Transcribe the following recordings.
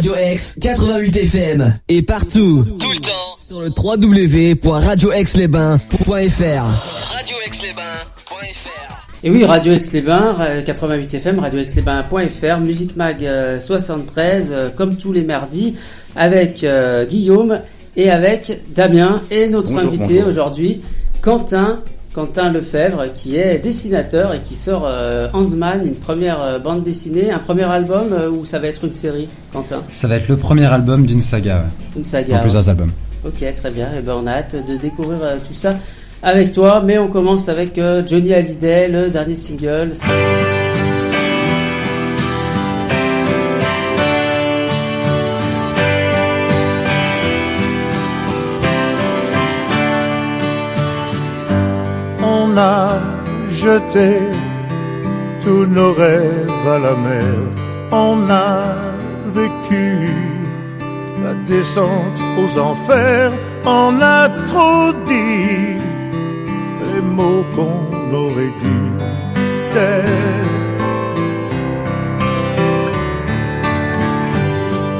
Radio X 88 FM et partout, tout le temps, sur le www.radioaix-les-bains.fr. radioaix-les-bains.fr. Et oui, Radio Aix-les-Bains, 88 FM, radioaix-les-bains.fr, Musique Mag 73, comme tous les mardis, avec Guillaume et avec Damien et notre invité aujourd'hui, Quentin Lefebvre, qui est dessinateur et qui sort Handman, une première bande dessinée, un premier album ou ça va être une série, Quentin? Ça va être le premier album d'une saga. Ouais. Une saga. Dans plusieurs albums. Ok, très bien. Et ben on a hâte de découvrir tout ça avec toi. Mais on commence avec Johnny Hallyday, le dernier single. On a jeté tous nos rêves à la mer. On a vécu la descente aux enfers. On a trop dit les mots qu'on aurait dû taire.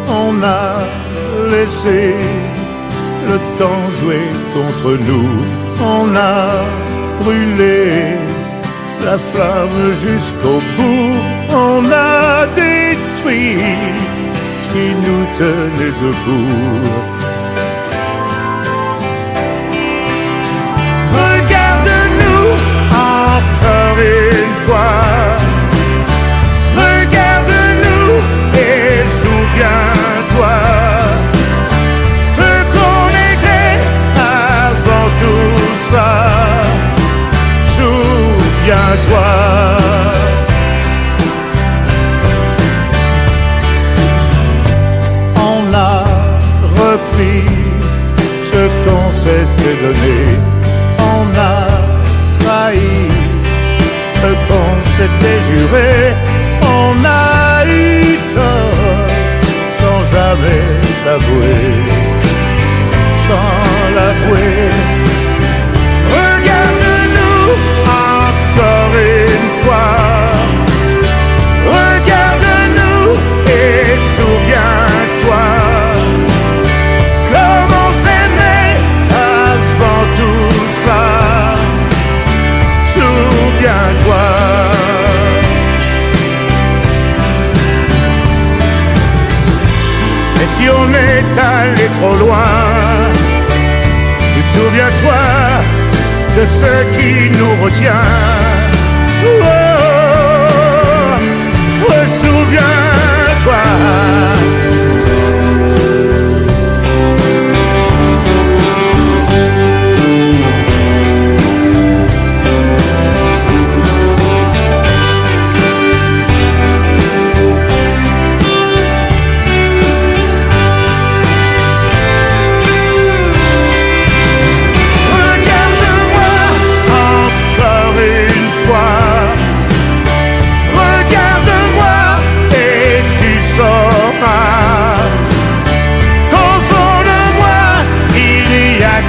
On a laissé le temps jouer contre nous. On a brûlé la flamme jusqu'au bout. On a détruit ce qui nous tenait debout. Regarde-nous encore une fois. Regarde-nous et souviens-toi ce qu'on était avant tout ça. Souviens-toi. On a repris ce qu'on s'était donné. On a trahi ce qu'on s'était juré. On a eu tort sans jamais l'avouer. Sans l'avouer. Regarde-nous encore une fois. Regarde-nous et souviens-toi comme on s'aimait avant tout ça. Souviens-toi. Et si on est allé trop loin, souviens-toi de ce qui nous retient. Oh, souviens-toi.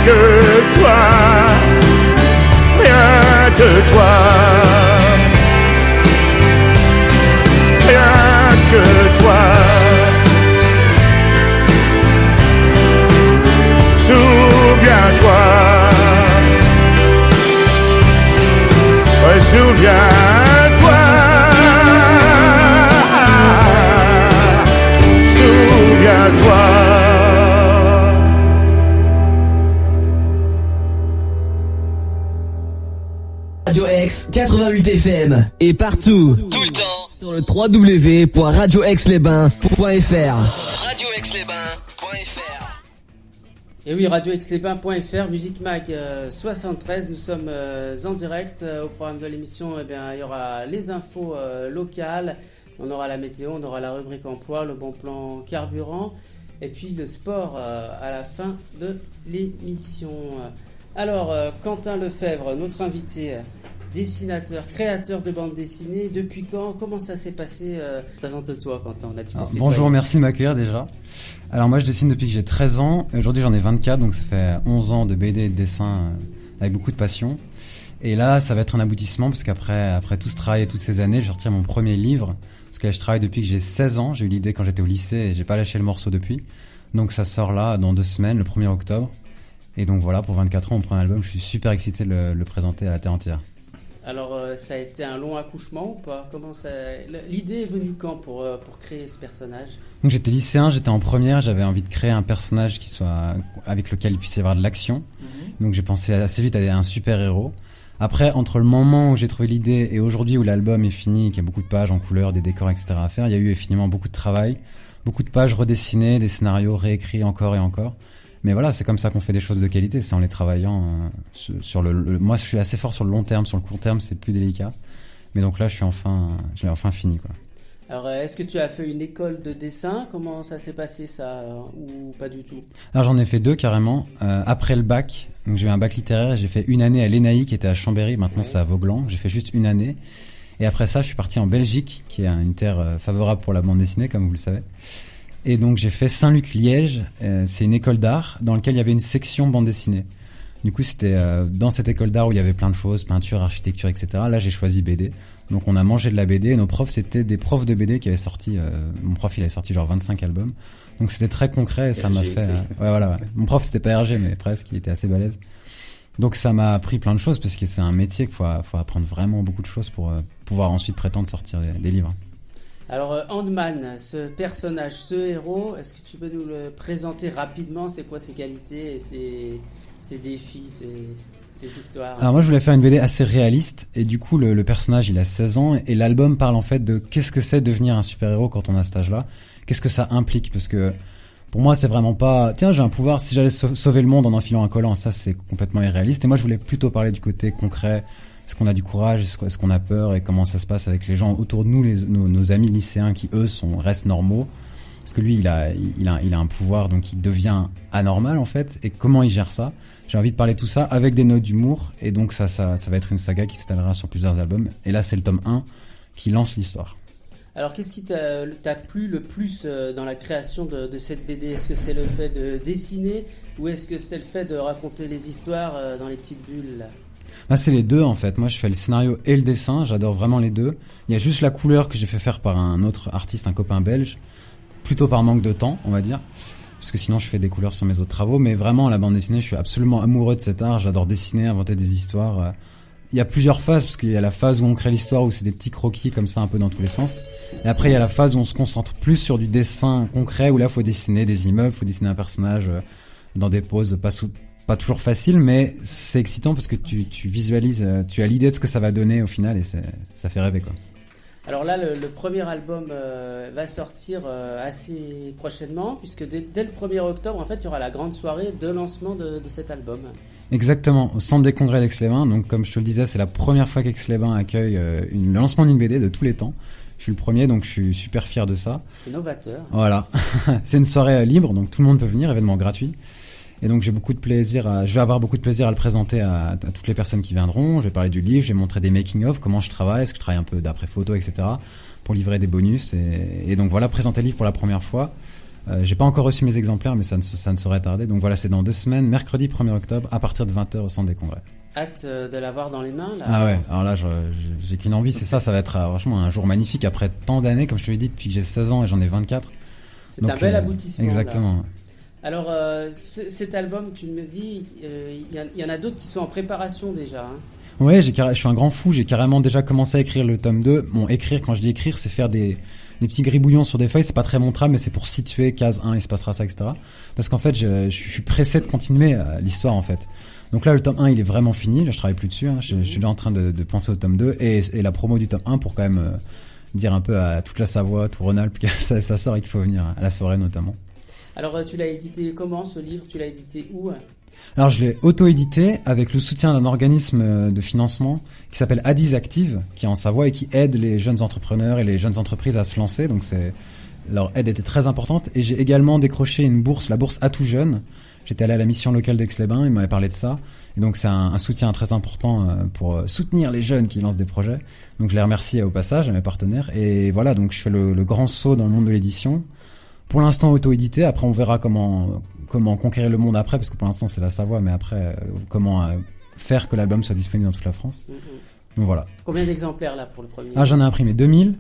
Que toi, rien que toi, rien que toi. Souviens-toi, ouais, souviens-toi, souviens-toi. Radio X 88 FM et partout, Tout le temps, sur le www.radioaix-les-bains.fr. radioaix-les-bains.fr. Et oui, radioaix-les-bains.fr, Musique Mag 73. Nous sommes en direct. Au programme de l'émission, eh bien, il y aura les infos locales. On aura la météo, on aura la rubrique emploi, le bon plan carburant. Et puis le sport à la fin de l'émission. Alors, Quentin Lefebvre, notre invité, dessinateur, créateur de bande dessinée. Depuis quand? Comment ça s'est passé? Présente-toi, Quentin. Bonjour, merci de m'accueillir déjà. Alors moi, je dessine depuis que j'ai 13 ans. Aujourd'hui, j'en ai 24, donc ça fait 11 ans de BD et de dessin avec beaucoup de passion. Et là, ça va être un aboutissement parce après tout ce travail et toutes ces années, je retire mon premier livre. Parce que là, je travaille depuis que j'ai 16 ans. J'ai eu l'idée quand j'étais au lycée et j'ai pas lâché le morceau depuis. Donc ça sort là dans 2 semaines, le 1er octobre. Et donc voilà, pour 24 ans, mon premier album, je suis super excité de le présenter à la terre entière. Alors, ça a été un long accouchement ou pas? L'idée est venue quand pour créer ce personnage? Donc j'étais lycéen, j'étais en première, j'avais envie de créer un personnage avec lequel il puisse y avoir de l'action. Donc j'ai pensé assez vite à un super-héros. Après, entre le moment où j'ai trouvé l'idée et aujourd'hui où l'album est fini, qu'il y a beaucoup de pages en couleur, des décors, etc. à faire, il y a eu finalement beaucoup de travail, beaucoup de pages redessinées, des scénarios réécrits encore et encore. Mais voilà, c'est comme ça qu'on fait des choses de qualité, c'est en les travaillant sur moi, je suis assez fort sur le long terme, sur le court terme, c'est plus délicat. Mais donc là, je l'ai enfin fini, quoi. Alors, est-ce que tu as fait une école de dessin? Comment ça s'est passé, ça, ou pas du tout? Alors, j'en ai fait 2 carrément. Après le bac, donc j'ai eu un bac littéraire et j'ai fait une année à l'ENAI qui était à Chambéry, maintenant c'est à Vauglan. J'ai fait juste une année. Et après ça, je suis parti en Belgique, qui est une terre favorable pour la bande dessinée, comme vous le savez. Et donc j'ai fait Saint-Luc-Liège, c'est une école d'art dans laquelle il y avait une section bande dessinée. Du coup, c'était dans cette école d'art où il y avait plein de choses, peinture, architecture, etc. Là, j'ai choisi BD. Donc on a mangé de la BD et nos profs, c'était des profs de BD qui avaient sorti, mon prof, il avait sorti genre 25 albums. Donc c'était très concret et ça m'a fait... ouais. Mon prof, c'était pas RG, mais presque, il était assez balèze. Donc ça m'a appris plein de choses parce que c'est un métier qu'il faut apprendre vraiment beaucoup de choses pour pouvoir ensuite prétendre sortir des livres. Alors, Ant-Man, ce personnage, ce héros, est-ce que tu peux nous le présenter rapidement? C'est quoi ses qualités et ses défis, ses histoires? Alors moi, je voulais faire une BD assez réaliste et du coup, le personnage, il a 16 ans et l'album parle en fait de qu'est-ce que c'est devenir un super-héros quand on a cet âge-là. Qu'est-ce que ça implique? Parce que pour moi, c'est vraiment pas... Tiens, j'ai un pouvoir, si j'allais sauver le monde en enfilant un collant, ça c'est complètement irréaliste. Et moi, je voulais plutôt parler du côté concret. Est-ce qu'on a du courage? Est-ce qu'on a peur? Et comment ça se passe avec les gens autour de nous, nos amis lycéens qui, eux, restent normaux? Parce que lui, il a un pouvoir, donc il devient anormal, en fait. Et comment il gère ça? J'ai envie de parler de tout ça avec des notes d'humour. Et donc, ça va être une saga qui s'étalera sur plusieurs albums. Et là, c'est le tome 1 qui lance l'histoire. Alors, qu'est-ce qui t'a plu le plus dans la création de cette BD? Est-ce que c'est le fait de dessiner ou est-ce que c'est le fait de raconter les histoires dans les petites bulles là? C'est les deux en fait. Moi je fais le scénario et le dessin, j'adore vraiment les deux. Il y a juste la couleur que j'ai fait faire par un autre artiste, un copain belge, plutôt par manque de temps on va dire, parce que sinon je fais des couleurs sur mes autres travaux. Mais vraiment la bande dessinée, je suis absolument amoureux de cet art, j'adore dessiner, inventer des histoires. Il y a plusieurs phases, parce qu'il y a la phase où on crée l'histoire, où c'est des petits croquis comme ça un peu dans tous les sens. Et après il y a la phase où on se concentre plus sur du dessin concret, où là faut dessiner des immeubles, faut dessiner un personnage dans des poses pas toujours facile, mais c'est excitant parce que tu visualises, tu as l'idée de ce que ça va donner au final et ça fait rêver quoi. Alors là, le premier album va sortir assez prochainement puisque dès le 1er octobre, en fait, il y aura la grande soirée de lancement de cet album. Exactement, au centre des congrès d'Aix-les-Bains. Donc comme je te le disais, c'est la première fois qu'Aix-les-Bains accueille le lancement d'une BD de tous les temps. Je suis le premier, donc je suis super fier de ça. C'est novateur. Voilà, c'est une soirée libre, donc tout le monde peut venir, événement gratuit. Et donc je vais avoir beaucoup de plaisir à le présenter à toutes les personnes qui viendront. Je vais parler du livre, je vais montrer des making-of, comment je travaille, est-ce que je travaille un peu d'après photo, etc. pour livrer des bonus. Et donc voilà, présenter le livre pour la première fois. J'ai pas encore reçu mes exemplaires, mais ça ne saurait tarder. Donc voilà, c'est dans 2 semaines, mercredi 1er octobre, à partir de 20h au centre des congrès. Hâte de l'avoir dans les mains là. Ah ouais, alors là j'ai qu'une envie, c'est ça va être franchement un jour magnifique après tant d'années, comme je te l'ai dit, depuis que j'ai 16 ans et j'en ai 24. C'est donc, un bel aboutissement. Exactement. Là. Alors, cet album, tu me dis, il y en a d'autres qui sont en préparation déjà. Hein. Ouais, je suis un grand fou, j'ai carrément déjà commencé à écrire le tome 2. Bon, écrire, quand je dis écrire, c'est faire des petits gribouillons sur des feuilles, c'est pas très montrable, mais c'est pour situer case 1, il se passera ça, etc. Parce qu'en fait, je suis pressé de continuer l'histoire, en fait. Donc là, le tome 1, il est vraiment fini, là, je travaille plus dessus, hein. Je suis là en train de penser au tome 2 et la promo du tome 1 pour quand même dire un peu à toute la Savoie, tout Rhône-Alpes que ça sort et qu'il faut venir à la soirée notamment. Alors, tu l'as édité comment ce livre? Tu l'as édité où? Alors, je l'ai auto-édité avec le soutien d'un organisme de financement qui s'appelle Addis Active, qui est en Savoie et qui aide les jeunes entrepreneurs et les jeunes entreprises à se lancer. Donc, leur aide était très importante. Et j'ai également décroché une bourse, la bourse À Tout Jeune. J'étais allé à la mission locale d'Aix-les-Bains, ils m'avaient parlé de ça. Et donc, c'est un soutien très important pour soutenir les jeunes qui lancent des projets. Donc, je les remercie au passage, à mes partenaires. Et voilà, donc je fais le grand saut dans le monde de l'édition. Pour l'instant auto-édité, après on verra comment conquérir le monde après, parce que pour l'instant c'est la Savoie, mais après comment faire que l'album soit disponible dans toute la France. Donc voilà. Combien d'exemplaires là pour le premier? J'en ai imprimé 2000.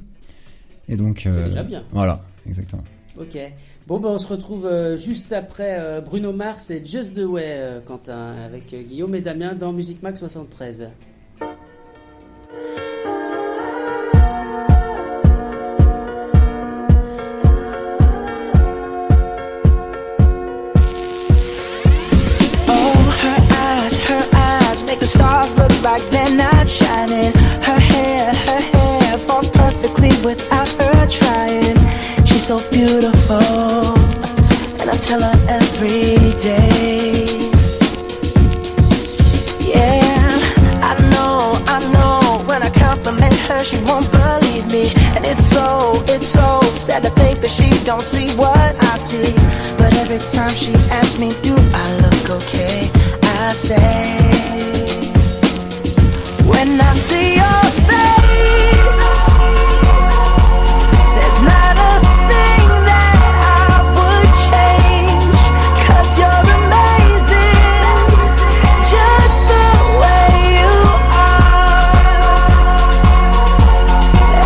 Et donc, c'est déjà bien. Voilà, exactement. Ok. Bon, on se retrouve juste après Bruno Mars et Just the Way, Quentin, avec Guillaume et Damien dans Music Mag 73. Make the stars look like they're not shining. Her hair falls perfectly without her trying. She's so beautiful, and I tell her every day. Yeah, I know, when I compliment her, she won't believe me. And it's so sad to think that she don't see what I see. But every time she asks me, do I look okay? I say, when I see your face, there's not a thing that I would change, 'cause you're amazing, just the way you are.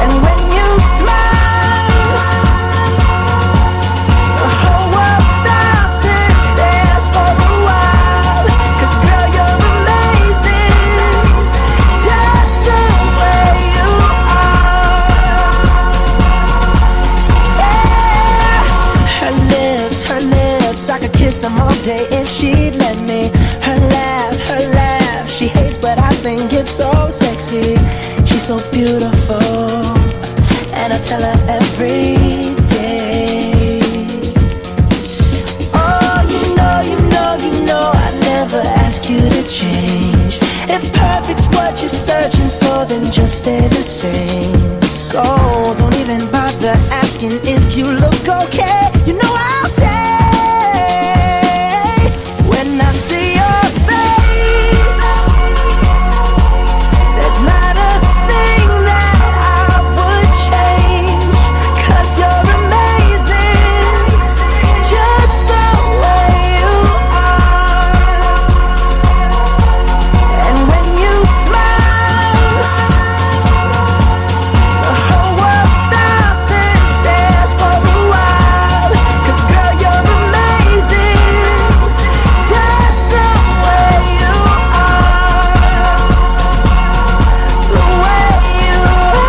And when you smile, the whole world stops and stares for a while, 'cause girl, you're amazing, just the way you are. Yeah. Her lips, I could kiss them all day if she'd let me. Her laugh, she hates but I think it's so sexy. She's so beautiful, and I tell her every day. Oh, you know, I never ask you to change. If perfect's what you're searching for, then just stay the same. So don't even bother asking if you look okay. You know I'll say, when I see your face, there's not a thing that I would change, 'cause you're amazing, just the way you are. And when you smile, the whole world stops and stares for a while, 'cause girl, you're amazing, just the way you are. The way you are,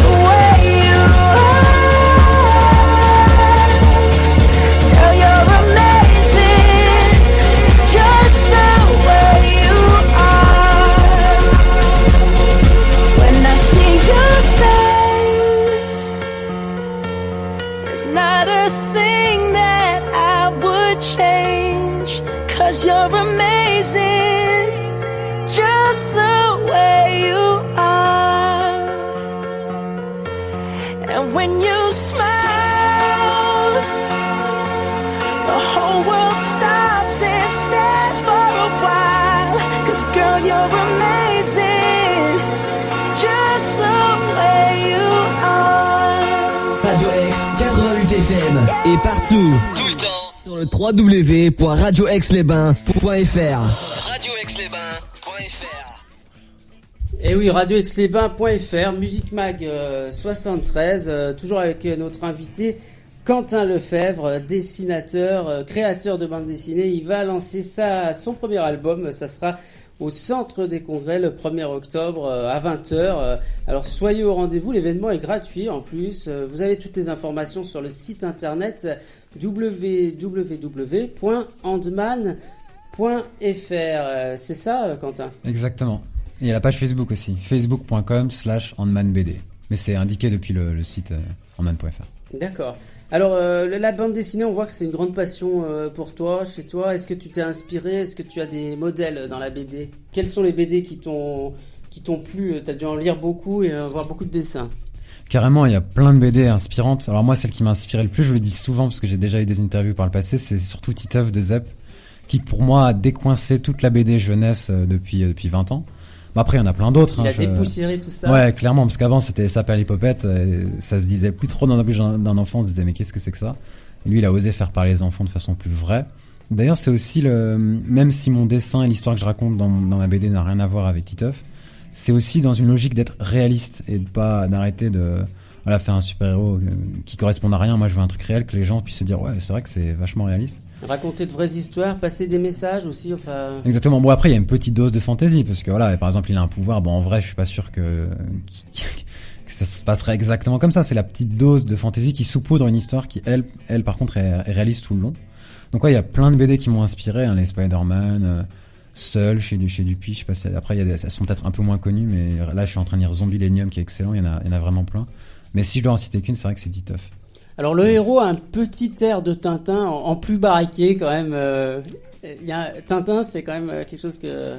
the way you are. Girl, you're amazing, just the way you are. When I see your face, there's not a thing that I would change, 'cause you're amazing, just the way you are. And when you smile, the whole world stops and stares for a while, 'cause girl, you're amazing, just the way you are. Radio X 88 FM et partout Tout le temps. sur le www.radioaixlesbains.fr. radioaixlesbains.fr. Et oui, radioaixlesbains.fr, Music Mag 73, toujours avec notre invité Quentin Lefebvre, dessinateur, créateur de bande dessinée. Il va lancer son premier album, ça sera au Centre des Congrès le 1er octobre à 20h. Alors soyez au rendez-vous, l'événement est gratuit en plus. Vous avez toutes les informations sur le site internet www.handman.fr. C'est ça, Quentin? Exactement. Et il y a la page Facebook aussi, facebook.com/handmanbd. Mais c'est indiqué depuis le site handman.fr. D'accord. Alors, la bande dessinée, on voit que c'est une grande passion pour toi, chez toi. Est-ce que tu t'es inspiré? Est-ce que tu as des modèles dans la BD? Quels sont les BD qui t'ont plu? T'as dû en lire beaucoup et voir beaucoup de dessins. Carrément, il y a plein de BD inspirantes. Alors moi, celle qui m'a inspiré le plus, je le dis souvent parce que j'ai déjà eu des interviews par le passé, c'est surtout Titeuf de Zep, qui pour moi a décoincé toute la BD jeunesse depuis 20 ans. Bon, après, il y en a plein d'autres. Il a dépoussiéré tout ça. Ouais, clairement, parce qu'avant, c'était Saperlipopette, ça se disait plus trop dans la bouche d'un enfant, on se disait mais qu'est-ce que c'est que ça? Et lui, il a osé faire parler les enfants de façon plus vraie. D'ailleurs, c'est aussi même si mon dessin et l'histoire que je raconte dans ma BD n'a rien à voir avec Titeuf, c'est aussi dans une logique d'être réaliste et de pas d'arrêter de faire un super-héros qui correspond à rien. Moi, je veux un truc réel que les gens puissent se dire ouais, c'est vrai que c'est vachement réaliste. Raconter de vraies histoires, passer des messages aussi, enfin. Exactement. Bon, après, il y a une petite dose de fantaisie parce que par exemple, il a un pouvoir. Bon, en vrai, je suis pas sûr que ça se passerait exactement comme ça. C'est la petite dose de fantaisie qui saupoudre une histoire qui, elle, par contre, est réaliste tout le long. Donc ouais, il y a plein de BD qui m'ont inspiré, les Spider-Man, Seul chez Dupuis, je sais pas si après elles sont peut-être un peu moins connues, mais là je suis en train de lire Zombielénium qui est excellent, il y en a vraiment plein. Mais si je dois en citer qu'une, c'est vrai que c'est Titeuf. Alors le héros a un petit air de Tintin en plus baraqué quand même. Tintin, c'est quand même quelque chose que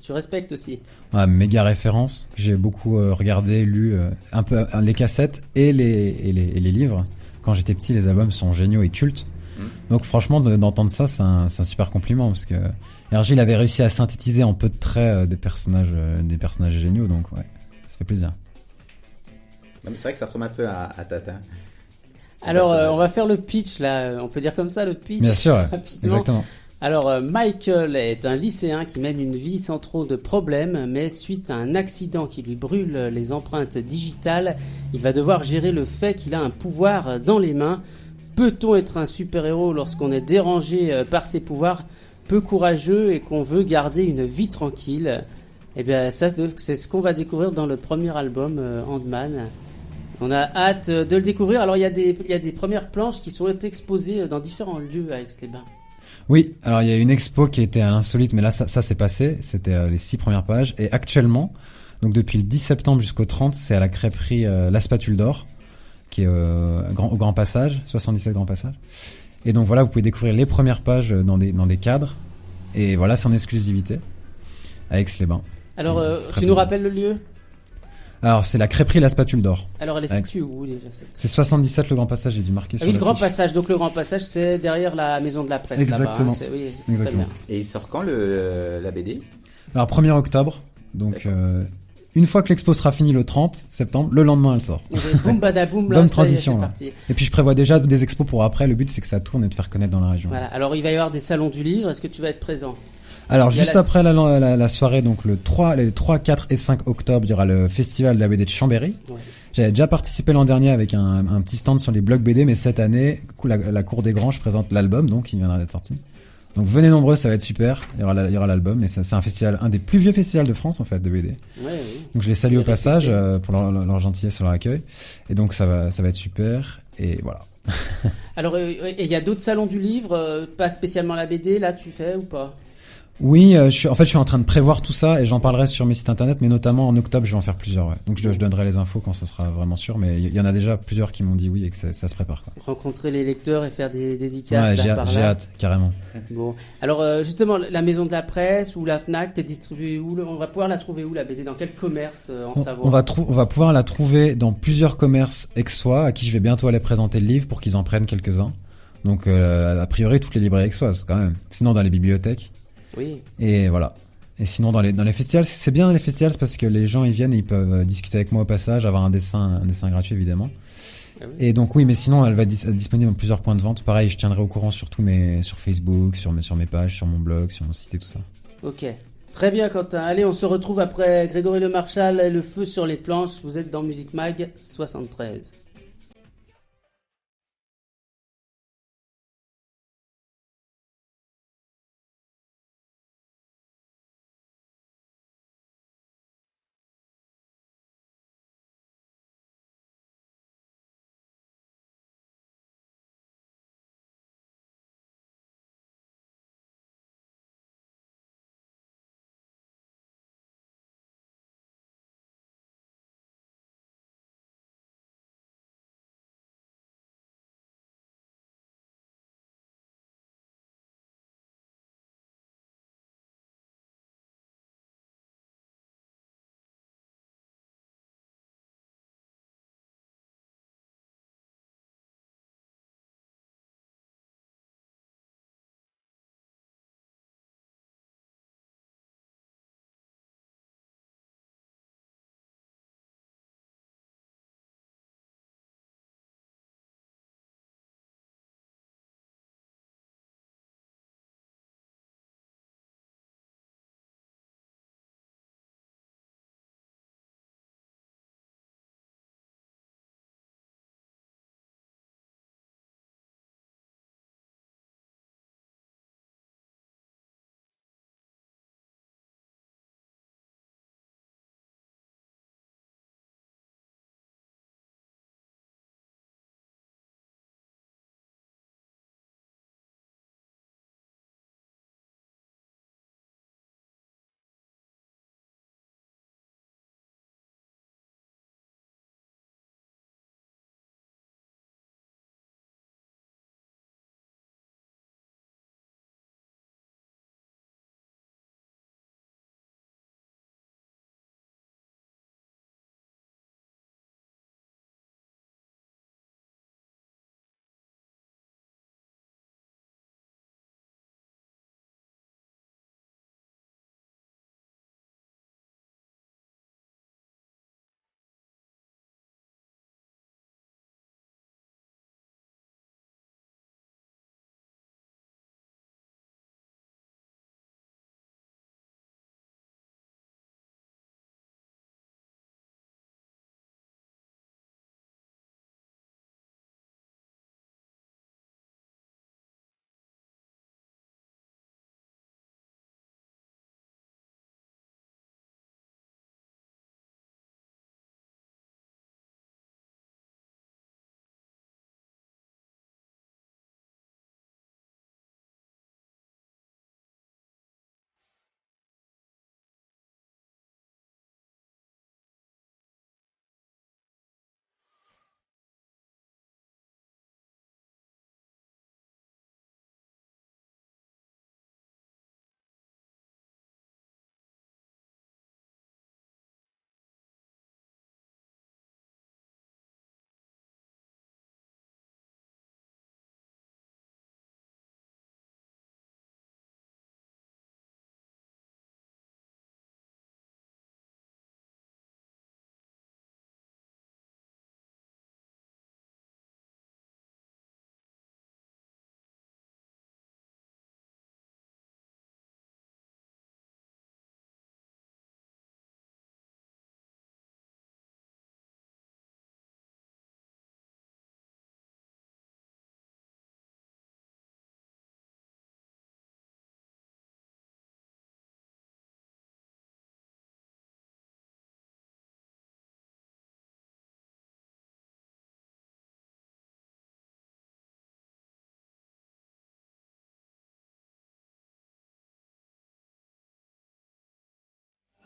tu respectes aussi. Méga référence, j'ai beaucoup regardé, lu un peu les cassettes et les livres. Quand j'étais petit, les albums sont géniaux et cultes. Donc franchement, d'entendre ça, c'est un super compliment parce que Hergé, il avait réussi à synthétiser en peu de traits des personnages géniaux, donc ouais, ça fait plaisir. Non, mais c'est vrai que ça ressemble un peu à Tintin. Alors, on va faire le pitch là, on peut dire comme ça le pitch. Bien sûr, rapidement. exactement. Alors, Michael est un lycéen qui mène une vie sans trop de problèmes, mais suite à un accident qui lui brûle les empreintes digitales, il va devoir gérer le fait qu'il a un pouvoir dans les mains. Peut-on être un super-héros lorsqu'on est dérangé par ses pouvoirs, peu courageux et qu'on veut garder une vie tranquille? Eh bien, ça, c'est ce qu'on va découvrir dans le premier album, Ant-Man. On a hâte de le découvrir. Alors, il y a des premières planches qui sont exposées dans différents lieux à Aix-les-Bains. Oui, alors il y a une expo qui était à l'Insolite, mais là, ça s'est passé. C'était les 6 premières pages. Et actuellement, donc depuis le 10 septembre jusqu'au 30, c'est à la crêperie La Spatule d'Or, qui est au Grand Passage, 77 Grand Passage. Et donc voilà, vous pouvez découvrir les premières pages dans des cadres. Et voilà, c'est en exclusivité à Aix-les-Bains. Alors, tu nous rappelles le lieu ? Alors, c'est la crêperie La Spatule d'Or. Alors, elle est située où déjà ? C'est 77 le Grand Passage, j'ai dû marquer sur le la Grand fiche. Passage. Donc le Grand Passage, c'est derrière la Maison de la Presse. Exactement. Là-bas, hein. Oui, Exactement. Très bien. Et il sort quand la BD ? Alors 1er octobre, donc une fois que l'expo sera finie le 30 septembre, le lendemain elle sort. Boum badaboum, là, bonne ça y est, transition. c'est Là. parti. Et puis je prévois déjà des expos pour après, le but c'est que ça tourne et de faire connaître dans la région. Voilà. Alors il va y avoir des salons du livre, est-ce que tu vas être présent ? Alors juste après la soirée, donc les 3, 4 et 5 octobre, il y aura le festival de la BD de Chambéry. Ouais. J'avais déjà participé l'an dernier avec un petit stand sur les blogs BD, mais cette année, la Cour des Grands, je présente l'album, donc il viendra d'être sorti. Donc venez nombreux, ça va être super. Il y aura l'album, et c'est un festival, un des plus vieux festivals de France en fait de BD. Oui. Donc je les salue au passage pour leur gentillesse et leur accueil. Et donc ça va être super. Et voilà. Alors il y a d'autres salons du livre, pas spécialement la BD, là tu fais ou pas ? Oui, je suis en train de prévoir tout ça et j'en parlerai sur mes sites internet, mais notamment en octobre, je vais en faire plusieurs. Ouais. Donc je donnerai les infos quand ça sera vraiment sûr, mais il y en a déjà plusieurs qui m'ont dit oui et que ça se prépare. Quoi. Rencontrer les lecteurs et faire des dédicaces. Ouais, j'ai hâte, carrément. Bon, alors justement, la Maison de la Presse ou la Fnac, t'es distribuée où ? On va pouvoir la trouver où la BD ? Dans quel commerce en Savoie ? On va pouvoir la trouver dans plusieurs commerces aixois à qui je vais bientôt aller présenter le livre pour qu'ils en prennent quelques-uns. Donc a priori toutes les librairies aixoises quand même. Sinon dans les bibliothèques. Oui. Et voilà. Et sinon dans les festivals, c'est bien les festivals parce que les gens ils viennent et ils peuvent discuter avec moi au passage, avoir un dessin gratuit évidemment. Ah oui. Et donc oui, mais sinon elle va être disponible dans plusieurs points de vente. Pareil, je tiendrai au courant sur Facebook, sur mes pages, sur mon blog, sur mon site et tout ça. Ok. Très bien Quentin. Allez, on se retrouve après Grégory Le Marchal et le feu sur les planches. Vous êtes dans Music Mag 73.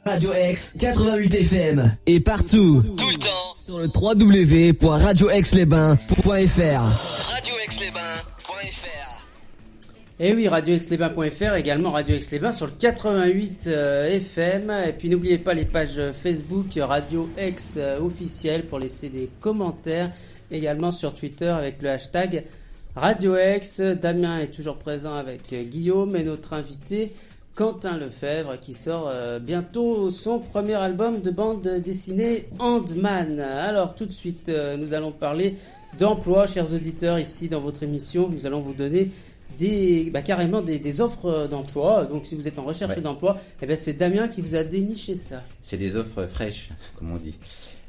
Radio X 88 FM. Et partout. Tout le temps. Sur le www.radioaixlesbains.fr. radioaixlesbains.fr. Et oui, radioaixlesbains.fr, également Radio Aix-les-Bains sur le 88 FM. Et puis n'oubliez pas les pages Facebook Radio Aix officiel pour laisser des commentaires. Également sur Twitter avec le hashtag Radio Aix. Damien est toujours présent avec Guillaume et notre invité Quentin Lefebvre qui sort bientôt son premier album de bande dessinée Handman. Alors tout de suite nous allons parler d'emploi, chers auditeurs, ici dans votre émission. Nous allons vous donner carrément des offres d'emploi. Donc si vous êtes en recherche d'emploi, c'est Damien qui vous a déniché ça. C'est des offres fraîches, comme on dit.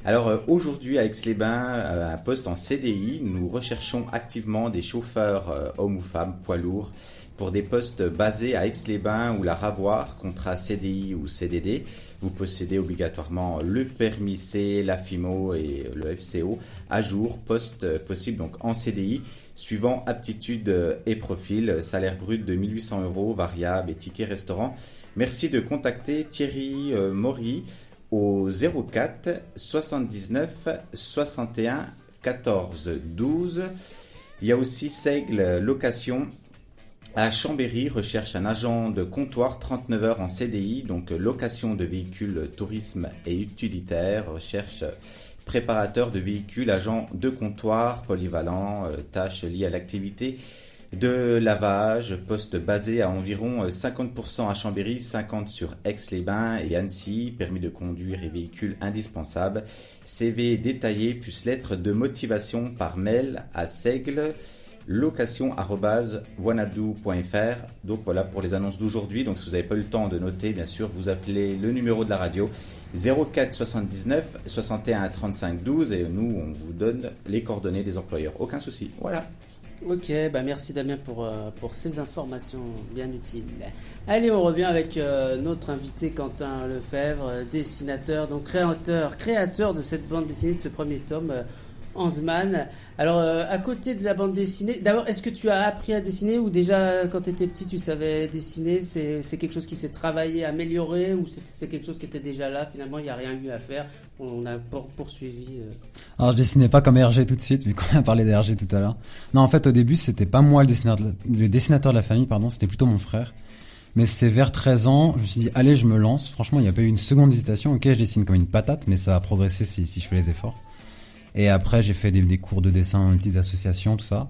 Alors aujourd'hui à Aix-les-Bains, un poste en CDI, nous recherchons activement des chauffeurs hommes ou femmes, poids lourds, pour des postes basés à Aix-les-Bains ou la Ravoire, contrat CDI ou CDD. Vous possédez obligatoirement le permis C, la FIMO et le FCO à jour, poste possible donc en CDI, suivant aptitude et profil, salaire brut de 1 800 €, variable et ticket restaurant. Merci de contacter Thierry Maury au 04 79 61 14 12. Il y a aussi Seigle Location à Chambéry, recherche un agent de comptoir 39 heures en CDI, donc location de véhicules tourisme et utilitaire, recherche préparateur de véhicules, agent de comptoir polyvalent, tâches liées à l'activité de lavage, poste basé à environ 50% à Chambéry, 50% sur Aix-les-Bains et Annecy, permis de conduire et véhicules indispensables, CV détaillé plus lettre de motivation par mail à Seigle location@wanadoo.fr. Donc voilà pour les annonces d'aujourd'hui. Donc si vous n'avez pas eu le temps de noter, bien sûr, vous appelez le numéro de la radio 04 79 61 35 12 et nous on vous donne les coordonnées des employeurs. Aucun souci. Voilà. Ok, merci Damien pour ces informations bien utiles. Allez, on revient avec notre invité Quentin Lefebvre, dessinateur, donc créateur de cette bande dessinée, de ce premier tome. Handman. Alors, à côté de la bande dessinée, d'abord, est-ce que tu as appris à dessiner ou déjà quand tu étais petit tu savais dessiner? C'est quelque chose qui s'est travaillé, amélioré ou c'est quelque chose qui était déjà là? Finalement, il n'y a rien eu à faire. On a poursuivi. Alors, je dessinais pas comme Hergé tout de suite, vu qu'on a parlé d'Hergé tout à l'heure. Non, en fait, au début, c'était pas moi le dessinateur de la famille, c'était plutôt mon frère. Mais c'est vers 13 ans, je me suis dit, allez, je me lance. Franchement, il n'y a pas eu une seconde hésitation. Ok, je dessine comme une patate, mais ça va progresser si je fais les efforts. Et après, j'ai fait des cours de dessin dans une petite association, tout ça.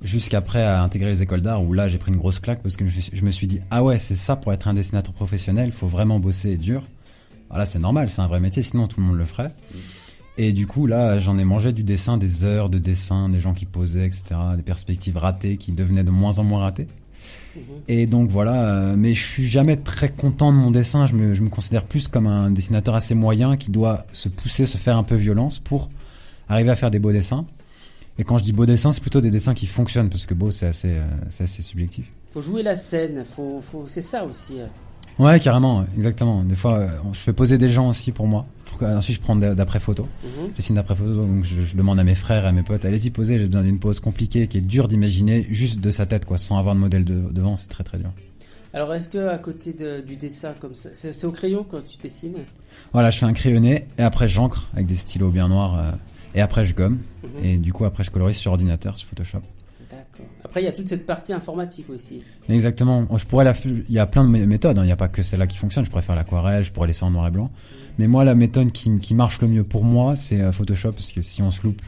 Jusqu'après à intégrer les écoles d'art où là, j'ai pris une grosse claque parce que je me suis dit, ah ouais, c'est ça pour être un dessinateur professionnel, il faut vraiment bosser dur. Voilà, c'est normal, c'est un vrai métier, sinon tout le monde le ferait. Et du coup, là, j'en ai mangé du dessin, des heures de dessin, des gens qui posaient, etc., des perspectives ratées qui devenaient de moins en moins ratées. Et donc voilà, mais je suis jamais très content de mon dessin, je me considère plus comme un dessinateur assez moyen qui doit se pousser, se faire un peu violence pour arriver à faire des beaux dessins. Et quand je dis beaux dessins, c'est plutôt des dessins qui fonctionnent, parce que beau, c'est assez subjectif. Faut jouer la scène, c'est ça aussi. Ouais, carrément, exactement. Des fois, je fais poser des gens aussi pour moi. Ensuite, je prends d'après photo. Je dessine d'après photo, donc je demande à mes frères et à mes potes, allez-y poser, j'ai besoin d'une pose compliquée, qui est dure d'imaginer, juste de sa tête, quoi, sans avoir de modèle devant, c'est très très dur. Alors, est-ce que à côté du dessin comme ça, c'est au crayon quand tu dessines? Voilà, je fais un crayonné, et après j'encre avec des stylos bien noirs, et après je gomme, et du coup après je colorise sur ordinateur, sur Photoshop. D'accord. Après il y a toute cette partie informatique aussi. Exactement. Il y a plein de méthodes, hein. Il n'y a pas que celle-là qui fonctionne. Je pourrais faire l'aquarelle, je pourrais laisser en noir et blanc. Mais moi la méthode qui marche le mieux pour moi, c'est Photoshop, parce que si on se loupe,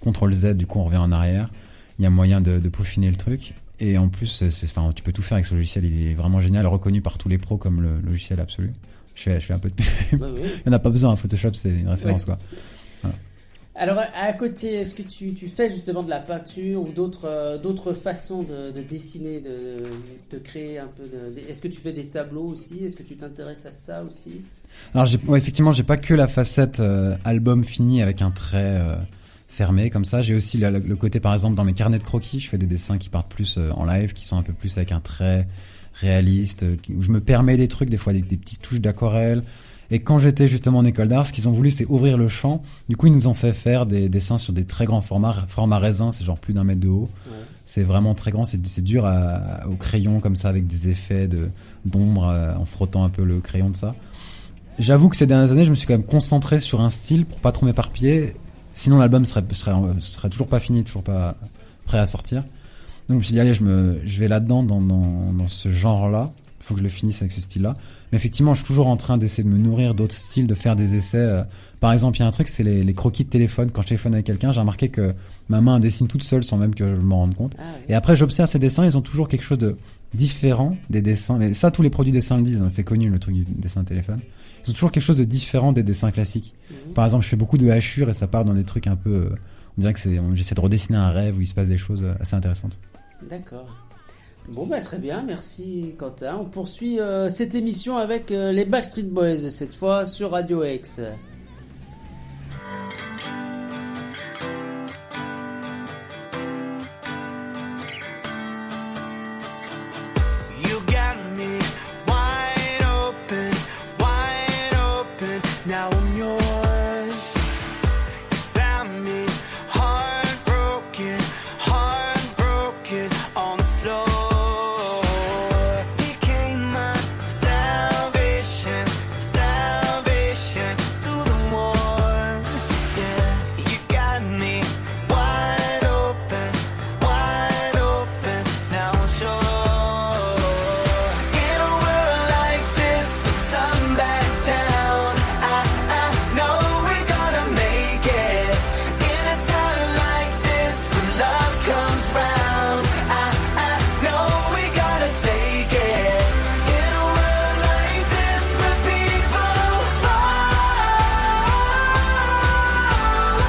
CTRL Z, du coup on revient en arrière. Il y a moyen de peaufiner le truc. Et en plus, tu peux tout faire avec ce logiciel. Il est vraiment génial, reconnu par tous les pros comme le logiciel absolu. Je fais un peu de pub. Oui. Il n'y en a pas besoin. Photoshop, c'est une référence, quoi. Voilà. Alors, à côté, est-ce que tu fais justement de la peinture ou d'autres façons de dessiner, de créer un peu Est-ce que tu fais des tableaux aussi? Est-ce que tu t'intéresses à ça aussi? Alors, effectivement, j'ai pas que la facette album fini avec un trait fermé comme ça. J'ai aussi le côté, par exemple, dans mes carnets de croquis, je fais des dessins qui partent plus en live, qui sont un peu plus avec un trait réaliste, où je me permets des trucs, des fois des petites touches d'aquarelle. Et quand j'étais justement en école d'art, ce qu'ils ont voulu, c'est ouvrir le champ. Du coup, ils nous ont fait faire des dessins sur des très grands format raisin, c'est genre plus d'1 mètre de haut. Ouais. C'est vraiment très grand, c'est dur au crayon comme ça, avec des effets d'ombre en frottant un peu le crayon de ça. j'avoue que ces dernières années, je me suis quand même concentré sur un style pour pas trop m'éparpiller. Sinon, l'album serait toujours pas fini, toujours pas prêt à sortir. Donc, je me suis dit, allez, je vais là-dedans, dans ce genre-là. Il faut que je le finisse avec ce style-là. Mais effectivement, je suis toujours en train d'essayer de me nourrir d'autres styles, de faire des essais. Par exemple, il y a un truc, c'est les croquis de téléphone. Quand je téléphone avec quelqu'un, j'ai remarqué que ma main dessine toute seule sans même que je m'en rende compte. Ah, oui. Et après, j'observe ces dessins, ils ont toujours quelque chose de différent des dessins. Mais ça, tous les produits dessins le disent, hein, c'est connu, le truc du dessin de téléphone. Ils ont toujours quelque chose de différent des dessins classiques. Par exemple, je fais beaucoup de hachures et ça part dans des trucs un peu... on dirait que j'essaie de redessiner un rêve où il se passe des choses assez intéressantes. D'accord. Bon, bah très bien, merci Quentin. On poursuit cette émission avec les Backstreet Boys, cette fois sur Radio X. You got me wide open, now I'm yours. You found me heartbroken on the floor. Became my salvation through the war. Yeah, you got me wide open, now I'm sure. In a world like this, with some back down, I know we're gonna make it. In a time like this, when love comes round, I know we gotta take it. In a world like this, where people fall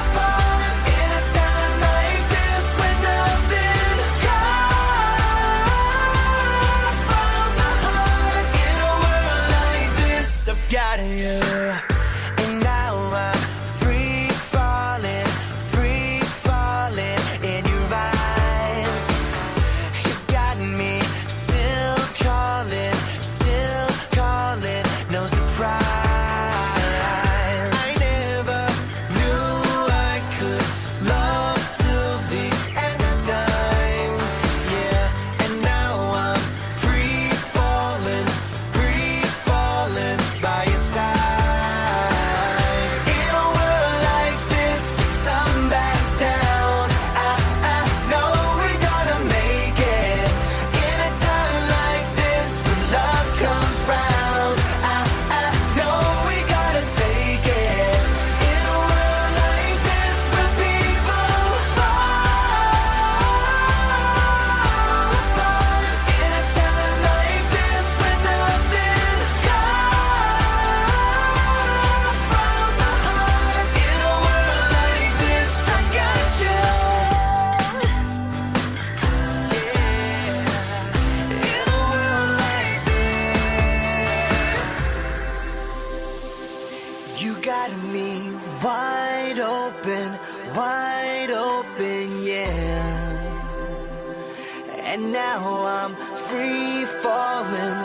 apart. In a time like this, when nothing comes from the heart. In a world like this, I've got you. And now I'm free falling in your eyes. You got me still calling, no surprise. I never knew I could love till the end of time. Yeah, and now I'm free falling by your side. In a world like this, with some back down, I know we're gonna make it. In a time like this, when love comes round, I know we gotta take it. In a world like this, where people fall apart. In a time like this, when nothing comes from the heart. In a world like this, I got you. In a world like this, you got me wide open, yeah. And now I'm free falling.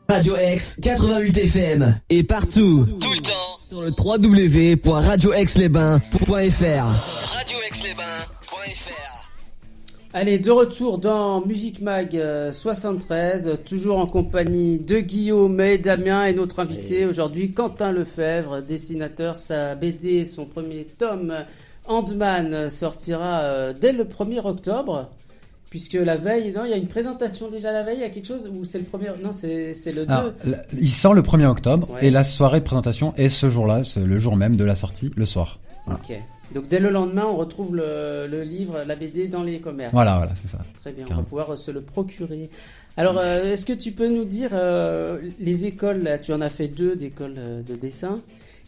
Radio X 88 FM et partout. Tout le temps. Sur le www.radioaixlesbains.fr. radioaixlesbains.fr. Allez, de retour dans Musique Mag 73, toujours en compagnie de Guillaume et Damien et notre invité aujourd'hui, Quentin Lefebvre, dessinateur. Sa BD, son premier tome, Ant-Man, sortira dès le 1er octobre. Puisque la veille, non, il y a une présentation déjà la veille, il y a quelque chose, ou c'est le premier, non, c'est le 2. Alors, il sort le 1er octobre, Ouais. et la soirée de présentation est ce jour-là, c'est le jour même de la sortie, le soir. Ok. Donc dès le lendemain, on retrouve le livre, la BD dans les commerces. Voilà, c'est ça. Très bien, Carrément. on va pouvoir se le procurer. Alors, est-ce que tu peux nous dire, les écoles, là, tu en as fait 2 d'écoles de dessin.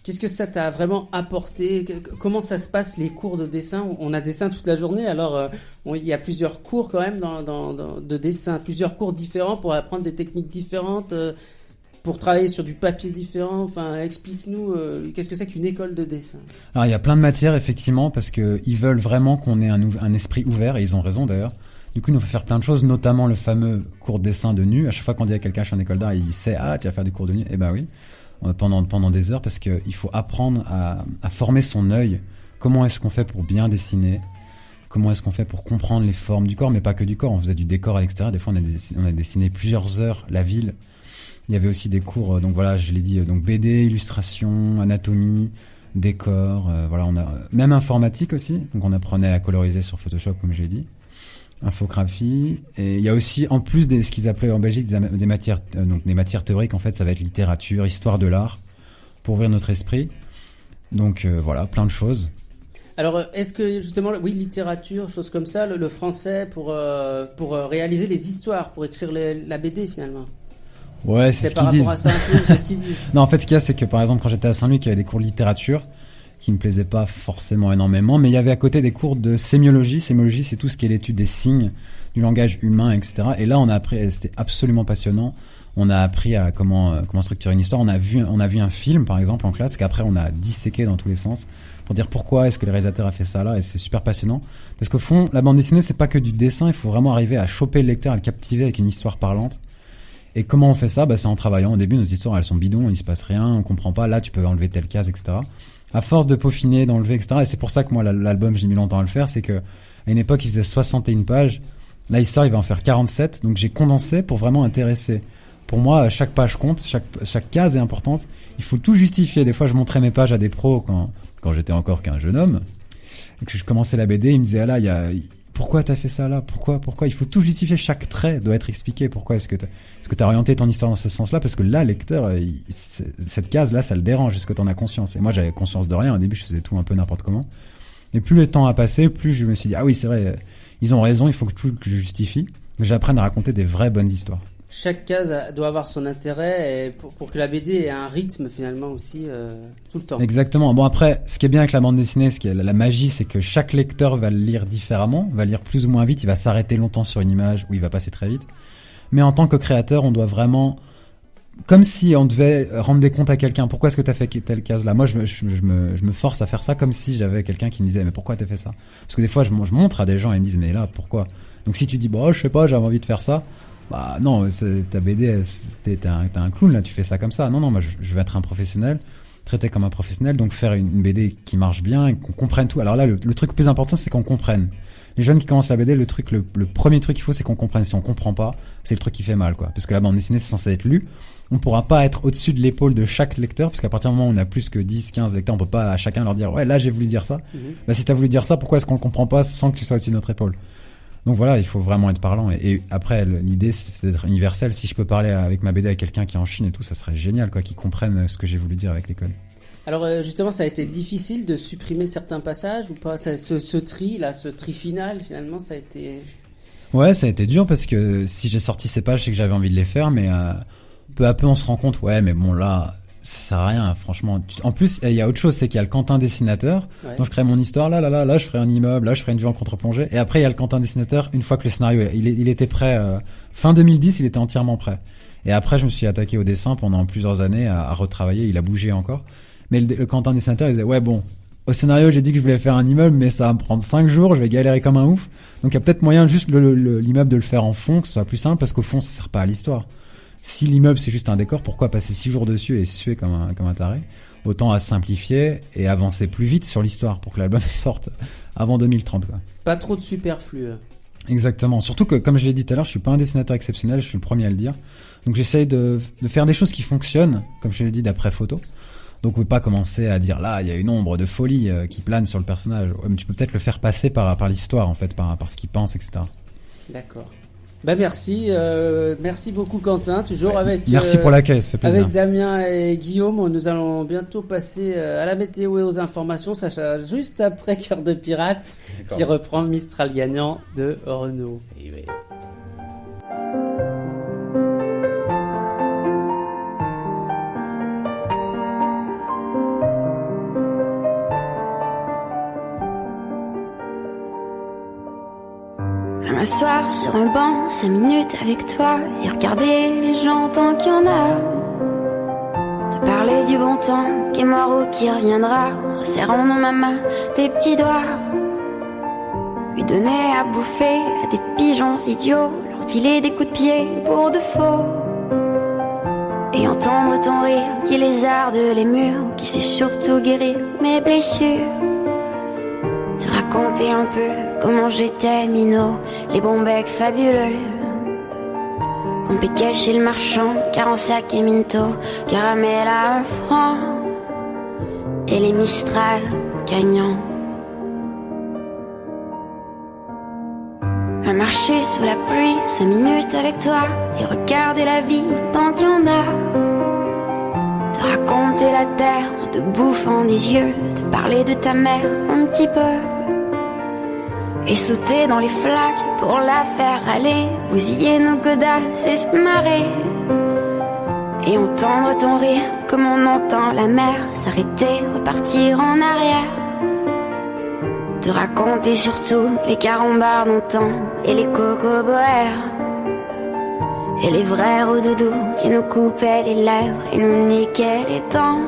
Qu'est-ce que ça t'a vraiment apporté? Comment ça se passe les cours de dessin? On a dessin toute la journée, alors il y a plusieurs cours quand même de dessin, plusieurs cours différents pour apprendre des techniques différentes, pour travailler sur du papier différent. Enfin, explique-nous qu'est-ce que c'est qu'une école de dessin? Alors il y a plein de matières effectivement parce que ils veulent vraiment qu'on ait un esprit ouvert et ils ont raison d'ailleurs. Du coup, il nous fait faire plein de choses, notamment le fameux cours de dessin de nu. À chaque fois qu'on dit à quelqu'un je suis en école d'art, il sait tu vas faire du cours de nu. Eh ben oui, pendant des heures parce que il faut apprendre à former son œil. Comment est-ce qu'on fait pour bien dessiner? Comment est-ce qu'on fait pour comprendre les formes du corps, mais pas que du corps. On faisait du décor à l'extérieur. Des fois, on a dessiné plusieurs heures la ville. Il y avait aussi des cours, donc voilà, je l'ai dit, donc BD, illustration, anatomie, décor, voilà, on a même informatique aussi. Donc on apprenait à coloriser sur Photoshop, comme j'ai dit, infographie. Et il y a aussi, en plus ce qu'ils appelaient en Belgique des matières, donc des matières théoriques. En fait, ça va être littérature, histoire de l'art, pour ouvrir notre esprit. Donc voilà, plein de choses. Alors, est-ce que justement, oui, littérature, choses comme ça, le français pour réaliser les histoires, pour écrire la BD finalement? Ouais, c'est ce qu'ils disent. Par rapport à ça, un peu, c'est ce qu'ils disent. Non, en fait, ce qu'il y a, c'est que par exemple, quand j'étais à Saint-Louis, il y avait des cours de littérature qui me plaisaient pas forcément énormément, mais il y avait à côté des cours de sémiologie. Sémiologie, c'est tout ce qui est l'étude des signes, du langage humain, etc. Et là, on a appris, c'était absolument passionnant. On a appris à comment structurer une histoire. On a vu un film, par exemple, en classe, qu'après, on a disséqué dans tous les sens pour dire pourquoi est-ce que le réalisateur a fait ça là, et c'est super passionnant. Parce qu'au fond, la bande dessinée, c'est pas que du dessin, il faut vraiment arriver à choper le lecteur, à le captiver avec une histoire parlante. Et comment on fait ça? C'est en travaillant. Au début, nos histoires, elles sont bidons, il se passe rien, on comprend pas. Là, tu peux enlever telle case, etc. À force de peaufiner, d'enlever, etc. Et c'est pour ça que moi, l'album, j'ai mis longtemps à le faire. C'est que, à une époque, il faisait 61 pages. Là, il va en faire 47. Donc, j'ai condensé pour vraiment intéresser. Pour moi, chaque page compte, chaque case est importante. Il faut tout justifier. Des fois, je montrais mes pages à des pros quand j'étais encore qu'un jeune homme. Et que je commençais la BD, ils me disaient, pourquoi t'as fait ça là? Pourquoi? Il faut tout justifier. Chaque trait doit être expliqué. Pourquoi est-ce que t'as orienté ton histoire dans ce sens-là? Parce que là, lecteur, cette case-là, ça le dérange. Est-ce que t'en as conscience? Et moi, j'avais conscience de rien. Au début, je faisais tout un peu n'importe comment. Et plus le temps a passé, plus je me suis dit, ah oui, c'est vrai, ils ont raison, il faut que je justifie. Que j'apprenne à raconter des vraies bonnes histoires. Chaque case doit avoir son intérêt et pour que la BD ait un rythme finalement aussi tout le temps. Exactement. Bon après, ce qui est bien avec la bande dessinée, ce qui est la magie, c'est que chaque lecteur va le lire différemment, va lire plus ou moins vite, il va s'arrêter longtemps sur une image ou il va passer très vite. Mais en tant que créateur, on doit vraiment, comme si on devait rendre des comptes à quelqu'un. Pourquoi est-ce que t'as fait telle case là? Moi, je me force à faire ça comme si j'avais quelqu'un qui me disait mais pourquoi t'as fait ça? Parce que des fois, je montre à des gens et ils me disent mais là pourquoi? Donc si tu dis je sais pas, j'avais envie de faire ça. Bah non, ta BD, t'es un clown là, tu fais ça comme ça. Non, moi je veux être un professionnel, traiter comme un professionnel, donc faire une BD qui marche bien et qu'on comprenne tout. Alors là, le truc le plus important, c'est qu'on comprenne. Les jeunes qui commencent la BD, le premier truc qu'il faut, c'est qu'on comprenne. Si on comprend pas, c'est le truc qui fait mal, quoi. Parce que la bande dessinée, c'est censé être lu. On pourra pas être au-dessus de l'épaule de chaque lecteur, parce qu'à partir du moment où on a plus que 10, 15 lecteurs, on peut pas à chacun leur dire, ouais, là, j'ai voulu dire ça. Bah, si t'as voulu dire ça, pourquoi est-ce qu'on le comprend pas sans que tu sois au-dessus de notre épaule? Donc voilà, il faut vraiment être parlant. Et après, l'idée, c'est d'être universel. Si je peux parler avec ma BD avec quelqu'un qui est en Chine et tout, ça serait génial, quoi, qui comprenne ce que j'ai voulu dire avec l'école. Alors justement, ça a été difficile de supprimer certains passages ou pas? Ce tri final, finalement, ça a été... Ouais, ça a été dur parce que si j'ai sorti ces pages, c'est que j'avais envie de les faire, mais peu à peu, on se rend compte, ouais, mais bon, là... ça sert à rien, franchement. En plus, il y a autre chose, c'est qu'il y a le Quentin dessinateur. Ouais. Donc je crée mon histoire, là, je ferai un immeuble, là, je ferai une vue en contre-plongée. Et après, il y a le Quentin dessinateur, une fois que le scénario, il était prêt, fin 2010, il était entièrement prêt. Et après, je me suis attaqué au dessin pendant plusieurs années à retravailler, il a bougé encore. Mais le Quentin dessinateur, il disait, ouais, bon, au scénario, j'ai dit que je voulais faire un immeuble, mais ça va me prendre 5 jours, je vais galérer comme un ouf. Donc il y a peut-être moyen juste l'immeuble de le faire en fond, que ce soit plus simple, parce qu'au fond, ça sert pas à l'histoire. Si l'immeuble c'est juste un décor, pourquoi passer 6 jours dessus et suer comme un taré? Autant à simplifier et avancer plus vite sur l'histoire pour que l'album sorte avant 2030, quoi. Pas trop de superflu. Exactement. Surtout que, comme je l'ai dit tout à l'heure, je suis pas un dessinateur exceptionnel, je suis le premier à le dire. Donc j'essaye de faire des choses qui fonctionnent, comme je l'ai dit, d'après photo. Donc on peut pas commencer à dire là, il y a une ombre de folie qui plane sur le personnage. Ouais, mais tu peux peut-être le faire passer par l'histoire, en fait, par ce qu'il pense, etc. D'accord. Bah merci beaucoup Quentin, toujours avec Merci pour l'accueil, ça fait plaisir. avec Damien et Guillaume. Nous allons bientôt passer à la météo et aux informations, ça sera juste après Cœur de Pirate D'accord. qui reprend Mistral gagnant de Renault. Et ouais. À m'asseoir sur un banc, 5 minutes avec toi et regarder les gens tant qu'il y en a. Te parler du bon temps qui est mort ou qui reviendra, en serrant dans ma main tes petits doigts. Lui donner à bouffer à des pigeons idiots, leur filer des coups de pied pour de faux. Et entendre ton rire qui lézarde les murs, qui sait surtout guérir mes blessures. Te raconter un peu comment j'étais minot, les bons becs fabuleux qu'on piquait chez le marchand, 40 sacs et minto, caramel à 1 franc, et les Mistral gagnants. À marcher sous la pluie, 5 minutes avec toi, et regarder la vie tant qu'il y en a. Te raconter la terre en te bouffant des yeux, te parler de ta mère un petit peu. Et sauter dans les flaques pour la faire aller, bousiller nos godasses et se marrer. Et entendre ton rire comme on entend la mer s'arrêter, repartir en arrière. Te raconter surtout les carambars d'antan et les cocoboères. Et les vrais roudoudous qui nous coupaient les lèvres et nous niquaient les dents.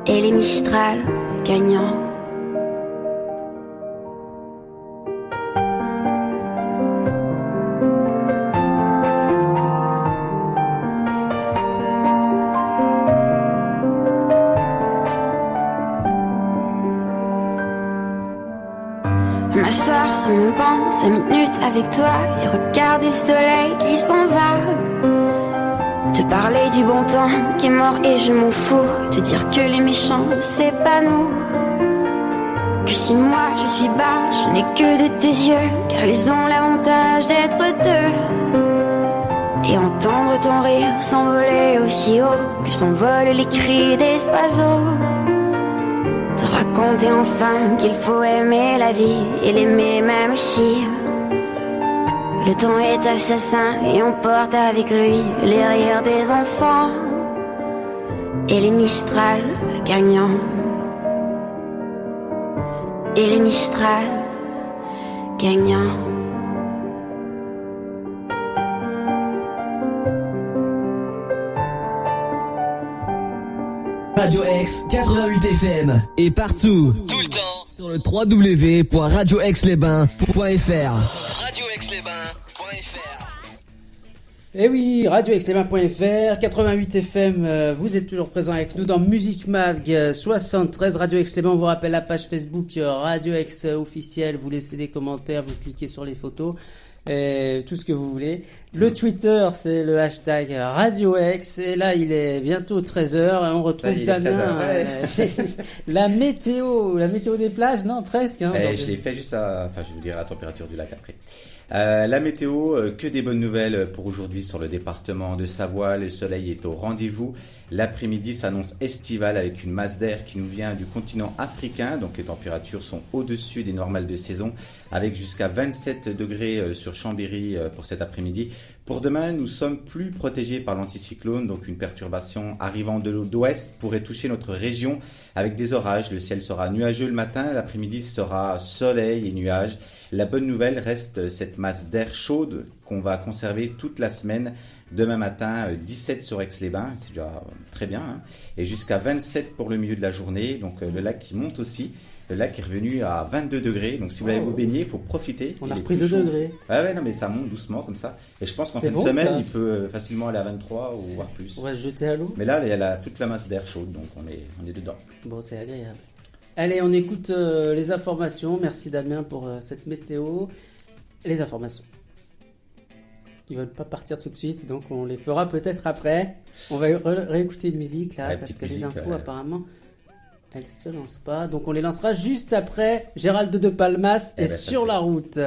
Et les Mistral gagnants. M'asseoir sur mon banc, 5 minutes avec toi et regarder le soleil qui s'en va. Te parler du bon temps qui est mort et je m'en fous. Te dire que les méchants c'est pas nous. Que si moi je suis bas, je n'ai que de tes yeux, car ils ont l'avantage d'être deux. Et entendre ton rire s'envoler aussi haut que s'envolent les cris des oiseaux. Te raconter enfin qu'il faut aimer la vie et l'aimer même aussi. Le temps est assassin et on porte avec lui les rires des enfants et les Mistral gagnants. Et les Mistral gagnants. Radio X 88 FM et partout. Tout le temps. Sur le www.radioaixlesbains.fr. radioaixlesbains.fr. Et oui, radioaixlesbains.fr, 88 FM, vous êtes toujours présents avec nous dans Musique Mag 73, Radio Aix-les-Bains. On vous rappelle la page Facebook Radio Aix officielle, vous laissez des commentaires, vous cliquez sur les photos, tout ce que vous voulez. Le Twitter, c'est le hashtag Radio Aix, et là il est bientôt 13h, et on retrouve Damien. La météo des plages, non, presque. Hein, je l'ai fait juste je vous dirai la température du lac après. La météo, que des bonnes nouvelles pour aujourd'hui sur le département de Savoie. Le soleil est au rendez-vous. L'après-midi s'annonce estival avec une masse d'air qui nous vient du continent africain. Donc les températures sont au-dessus des normales de saison avec jusqu'à 27 degrés sur Chambéry pour cet après-midi. Pour demain, nous sommes plus protégés par l'anticyclone. Donc une perturbation arrivant de l'ouest pourrait toucher notre région avec des orages. Le ciel sera nuageux le matin. L'après-midi sera soleil et nuages. La bonne nouvelle reste cette masse d'air chaude qu'on va conserver toute la semaine. Demain matin, 17 sur Aix-les-Bains, c'est déjà très bien, hein, et jusqu'à 27 pour le milieu de la journée. Donc le lac qui monte aussi. Le lac est revenu à 22 degrés, donc si vous voulez vous baigner, il faut profiter. On a repris 2 degrés. Ah ouais, non mais ça monte doucement comme ça. Et je pense qu'en fin de semaine, il peut facilement aller à 23 ou voire plus. On va se jeter à l'eau. Mais là, il y a toute la masse d'air chaude, donc on est dedans. Bon, c'est agréable. Allez, on écoute les informations. Merci Damien pour cette météo. Les informations. Ils veulent pas partir tout de suite, donc on les fera peut-être après. On va réécouter une musique là, parce que les infos apparemment, elles se lancent pas. Donc on les lancera juste après. Gérald de Palmas est sur la route.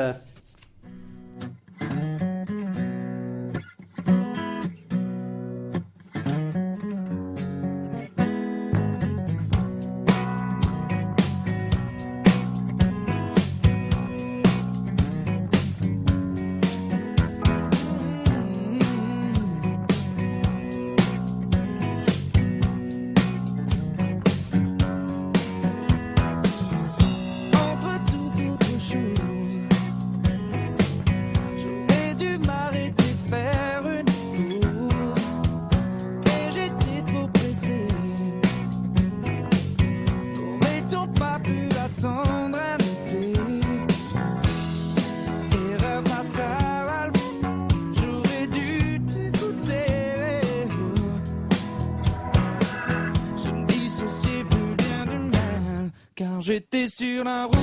car j'étais sur la route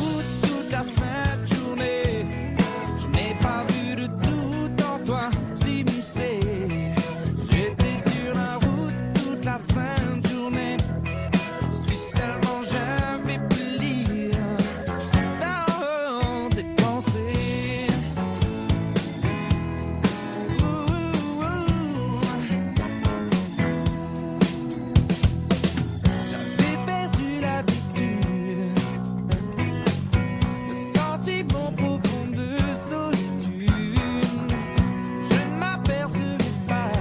toute la sainte journée. Je n'ai pas vu de doute en toi s'immiscer. J'étais sur la route toute la sainte journée. Si seulement j'avais pu lire dans tes pensées. J'avais perdu l'habitude, le sentiment profond de solitude. Je ne m'apercevais pas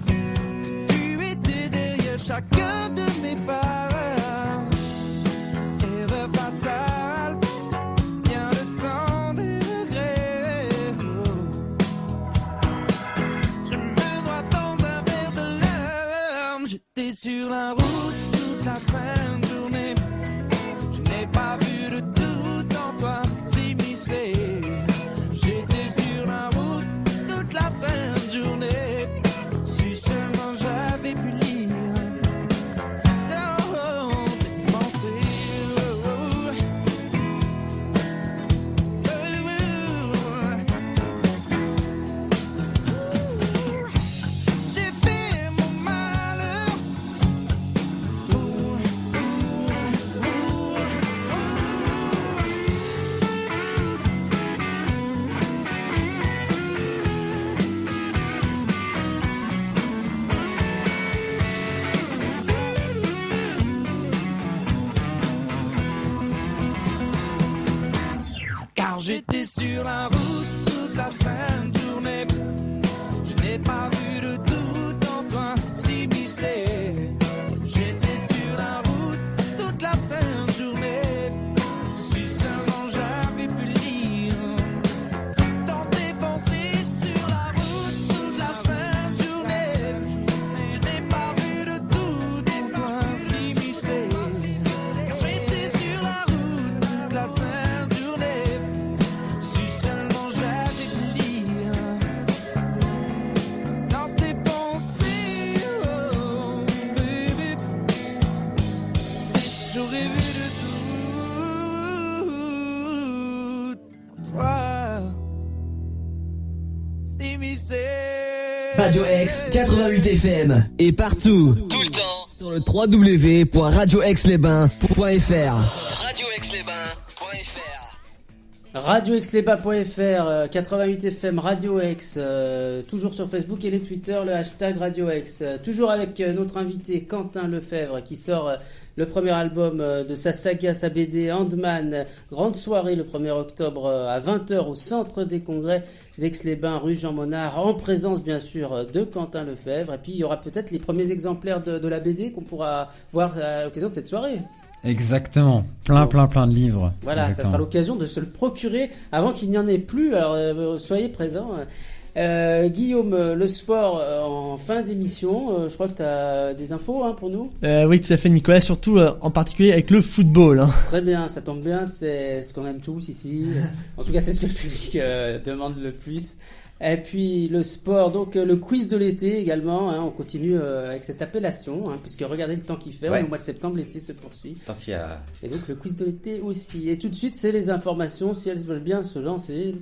que tu étais derrière chacun de mes pas. Erreur fatale, bien le temps des regrets. Je me noie dans un verre de larmes. J'étais sur la route toute la sainte journée. Je n'ai pas vu de doute en toi s'immiscer. J'étais sur la route toute la sainte journée. Si seulement j'avais pu lire dans tes pensées. J'ai fait mon malheur. Car j'étais sur la route toute la sainte journée. Je n'ai pas vu de doute en toi s'immiscer. J'étais sur la route toute la sainte journée. Si seulement j'avais pu lire dans tes pensées. Sur la route toute la sainte journée. Je n'ai pas vu de doute en toi s'immiscer. Car j'étais sur la route toute la sainte journée. Si seulement j'avais pu lire dans tes pensées, oh baby, j'aurais vu de tout toi s'immiscer. Radio X 88 FM et partout Tout le temps. sur le www.radioaixlesbains.fr. RadioAix-les-Bains.fr. RadioAix-les-Bains.fr, 88 FM Radio X, toujours sur Facebook et les Twitter, le hashtag Radio X. Toujours avec notre invité Quentin Lefebvre qui sort le premier album de sa saga, sa BD Handman. Grande soirée le 1er octobre à 20h au centre des congrès d'Aix-les-Bains, rue Jean Monard, en présence bien sûr de Quentin Lefebvre. Et puis il y aura peut-être les premiers exemplaires de la BD qu'on pourra voir à l'occasion de cette soirée. Exactement. Plein de livres. Voilà, Exactement. ça sera l'occasion de se le procurer avant qu'il n'y en ait plus. Alors soyez présents. Guillaume, le sport en fin d'émission. Je crois que tu as des infos pour nous. Oui, tout à fait, Nicolas. Surtout en particulier avec le football. Très bien, ça tombe bien. C'est ce qu'on aime tous ici. En tout cas, c'est ce que le public demande le plus. Et puis le sport, donc le quiz de l'été également, on continue avec cette appellation, puisque regardez le temps qu'il fait, on est au mois de septembre, l'été se poursuit. Tant qu'il y a... Et donc le quiz de l'été aussi. Et tout de suite, c'est les informations, si elles veulent bien se lancer.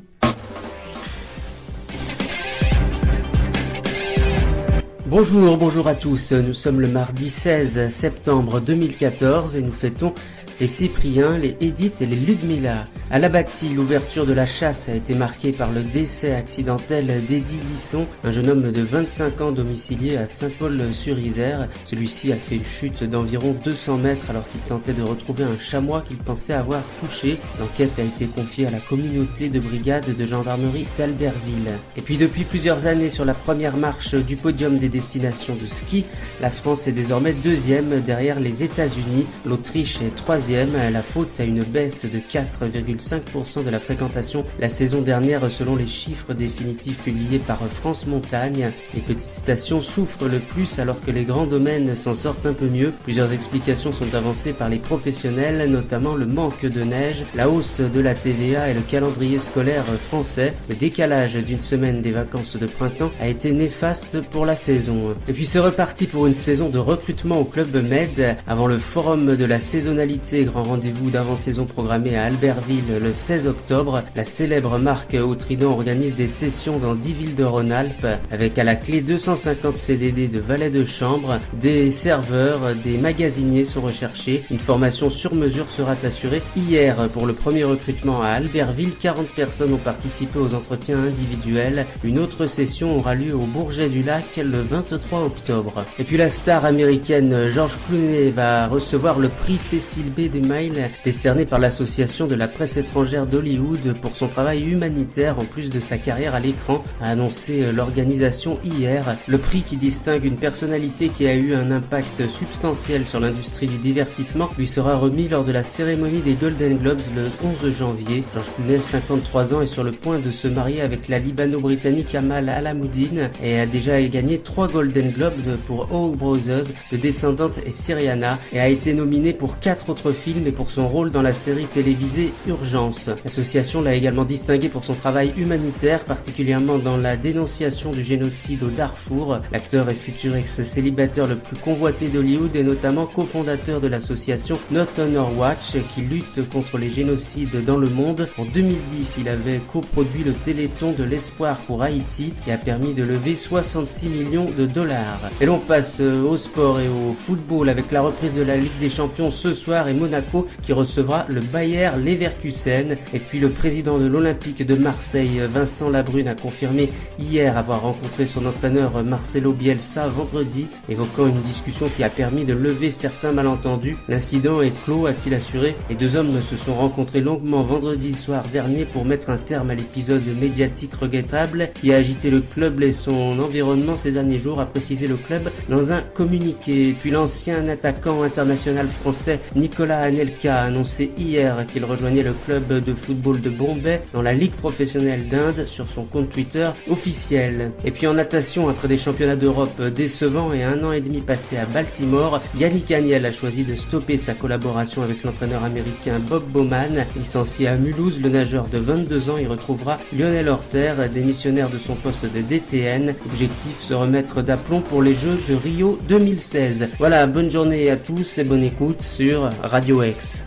Bonjour à tous, nous sommes le mardi 16 septembre 2014 et nous fêtons les Cypriens, les Édith et les Ludmilla. À la Bâtie, l'ouverture de la chasse a été marquée par le décès accidentel d'Eddie Lisson, un jeune homme de 25 ans domicilié à Saint-Paul-sur-Isère. Celui-ci a fait une chute d'environ 200 mètres alors qu'il tentait de retrouver un chamois qu'il pensait avoir touché. L'enquête a été confiée à la communauté de brigade de gendarmerie d'Albertville. Et puis depuis plusieurs années sur la première marche du podium des destinations de ski, la France est désormais deuxième derrière les États-Unis. L'Autriche est troisième deuxième. La faute à une baisse de 4,5% de la fréquentation la saison dernière selon les chiffres définitifs publiés par France Montagne. Les petites stations souffrent le plus alors que les grands domaines s'en sortent un peu mieux. Plusieurs explications sont avancées par les professionnels, notamment le manque de neige, la hausse de la TVA et le calendrier scolaire français. Le décalage d'une semaine des vacances de printemps a été néfaste pour la saison. Et puis c'est reparti pour une saison de recrutement au Club Med. Avant le forum de la saisonnalité, grand rendez-vous d'avant-saison programmé à Albertville le 16 octobre, la célèbre marque Autridon organise des sessions dans 10 villes de Rhône-Alpes avec à la clé 250 CDD de valets de chambre, des serveurs, des magasiniers sont recherchés. Une formation sur mesure sera assurée. Hier, pour le premier recrutement à Albertville, 40 personnes ont participé aux entretiens individuels. Une autre session aura lieu au Bourget du Lac le 23 octobre. Et puis la star américaine George Clooney va recevoir le prix Cecil B. DeMille décerné par l'association de la presse étrangère d'Hollywood pour son travail humanitaire en plus de sa carrière à l'écran, a annoncé l'organisation hier. Le prix qui distingue une personnalité qui a eu un impact substantiel sur l'industrie du divertissement lui sera remis lors de la cérémonie des Golden Globes le 11 janvier. George Clooney, 53 ans, est sur le point de se marier avec la libano-britannique Amal Alamoudine et a déjà gagné 3 Golden Globes pour Oh Brothers, The Descendant et Syriana, et a été nominé pour 4 autres films et pour son rôle dans la série télévisée Urgence. L'association l'a également distingué pour son travail humanitaire, particulièrement dans la dénonciation du génocide au Darfour. L'acteur et futur ex-célibataire le plus convoité d'Hollywood est notamment cofondateur de l'association Not Honor Watch qui lutte contre les génocides dans le monde. En 2010, il avait coproduit le Téléthon de l'espoir pour Haïti et a permis de lever 66 millions de dollars. Et l'on passe au sport et au football avec la reprise de la Ligue des Champions ce soir et Monaco qui recevra le Bayer Leverkusen. Et puis le président de l'Olympique de Marseille, Vincent Labrune, a confirmé hier avoir rencontré son entraîneur Marcelo Bielsa vendredi, évoquant une discussion qui a permis de lever certains malentendus. L'incident est clos, a-t-il assuré. Les deux hommes se sont rencontrés longuement vendredi soir dernier pour mettre un terme à l'épisode médiatique regrettable qui a agité le club et son environnement ces derniers jours, a précisé le club dans un communiqué. Puis l'ancien attaquant international français Nicolas Anelka a annoncé hier qu'il rejoignait le club de football de Bombay dans la Ligue professionnelle d'Inde sur son compte Twitter officiel. Et puis en natation, après des championnats d'Europe décevants et 1 an et demi passé à Baltimore, Yannick Agnel a choisi de stopper sa collaboration avec l'entraîneur américain Bob Bowman. Licencié à Mulhouse, le nageur de 22 ans y retrouvera Lionel Horter, démissionnaire de son poste de DTN. Objectif, se remettre d'aplomb pour les Jeux de Rio 2016. Voilà, bonne journée à tous et bonne écoute sur Radio X.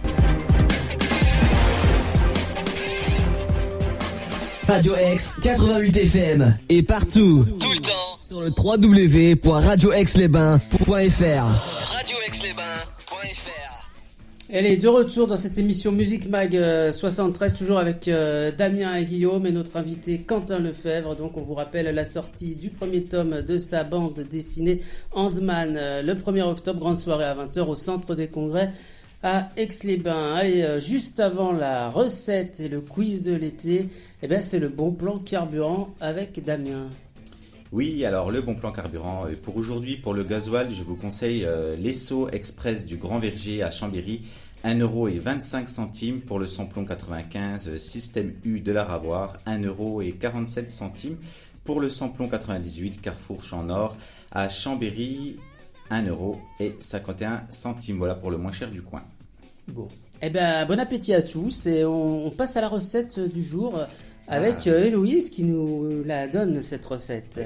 Radio X 88 FM et partout. Tout le temps. Sur le www.radioaixlesbains.fr. radioaixlesbains.fr. Elle est de retour dans cette émission Musique Mag 73, toujours avec Damien et Guillaume et notre invité Quentin Lefebvre. Donc on vous rappelle la sortie du premier tome de sa bande dessinée Handman le 1er octobre, grande soirée à 20h au centre des congrès à Aix-les-Bains. Allez, juste avant la recette et le quiz de l'été, eh ben c'est le bon plan carburant avec Damien. Oui, alors le bon plan carburant. Pour aujourd'hui, pour le gasoil, je vous conseille l'Esso Express du Grand Verger à Chambéry, 1,25 € pour le samplon 95 système U de la Ravoir, 1,47 € pour le samplon 98 Carrefour Champ Nord à Chambéry, 1,51 €. Voilà pour le moins cher du coin. Bon, eh ben bon appétit à tous et on passe à la recette du jour avec Héloïse qui nous la donne cette recette.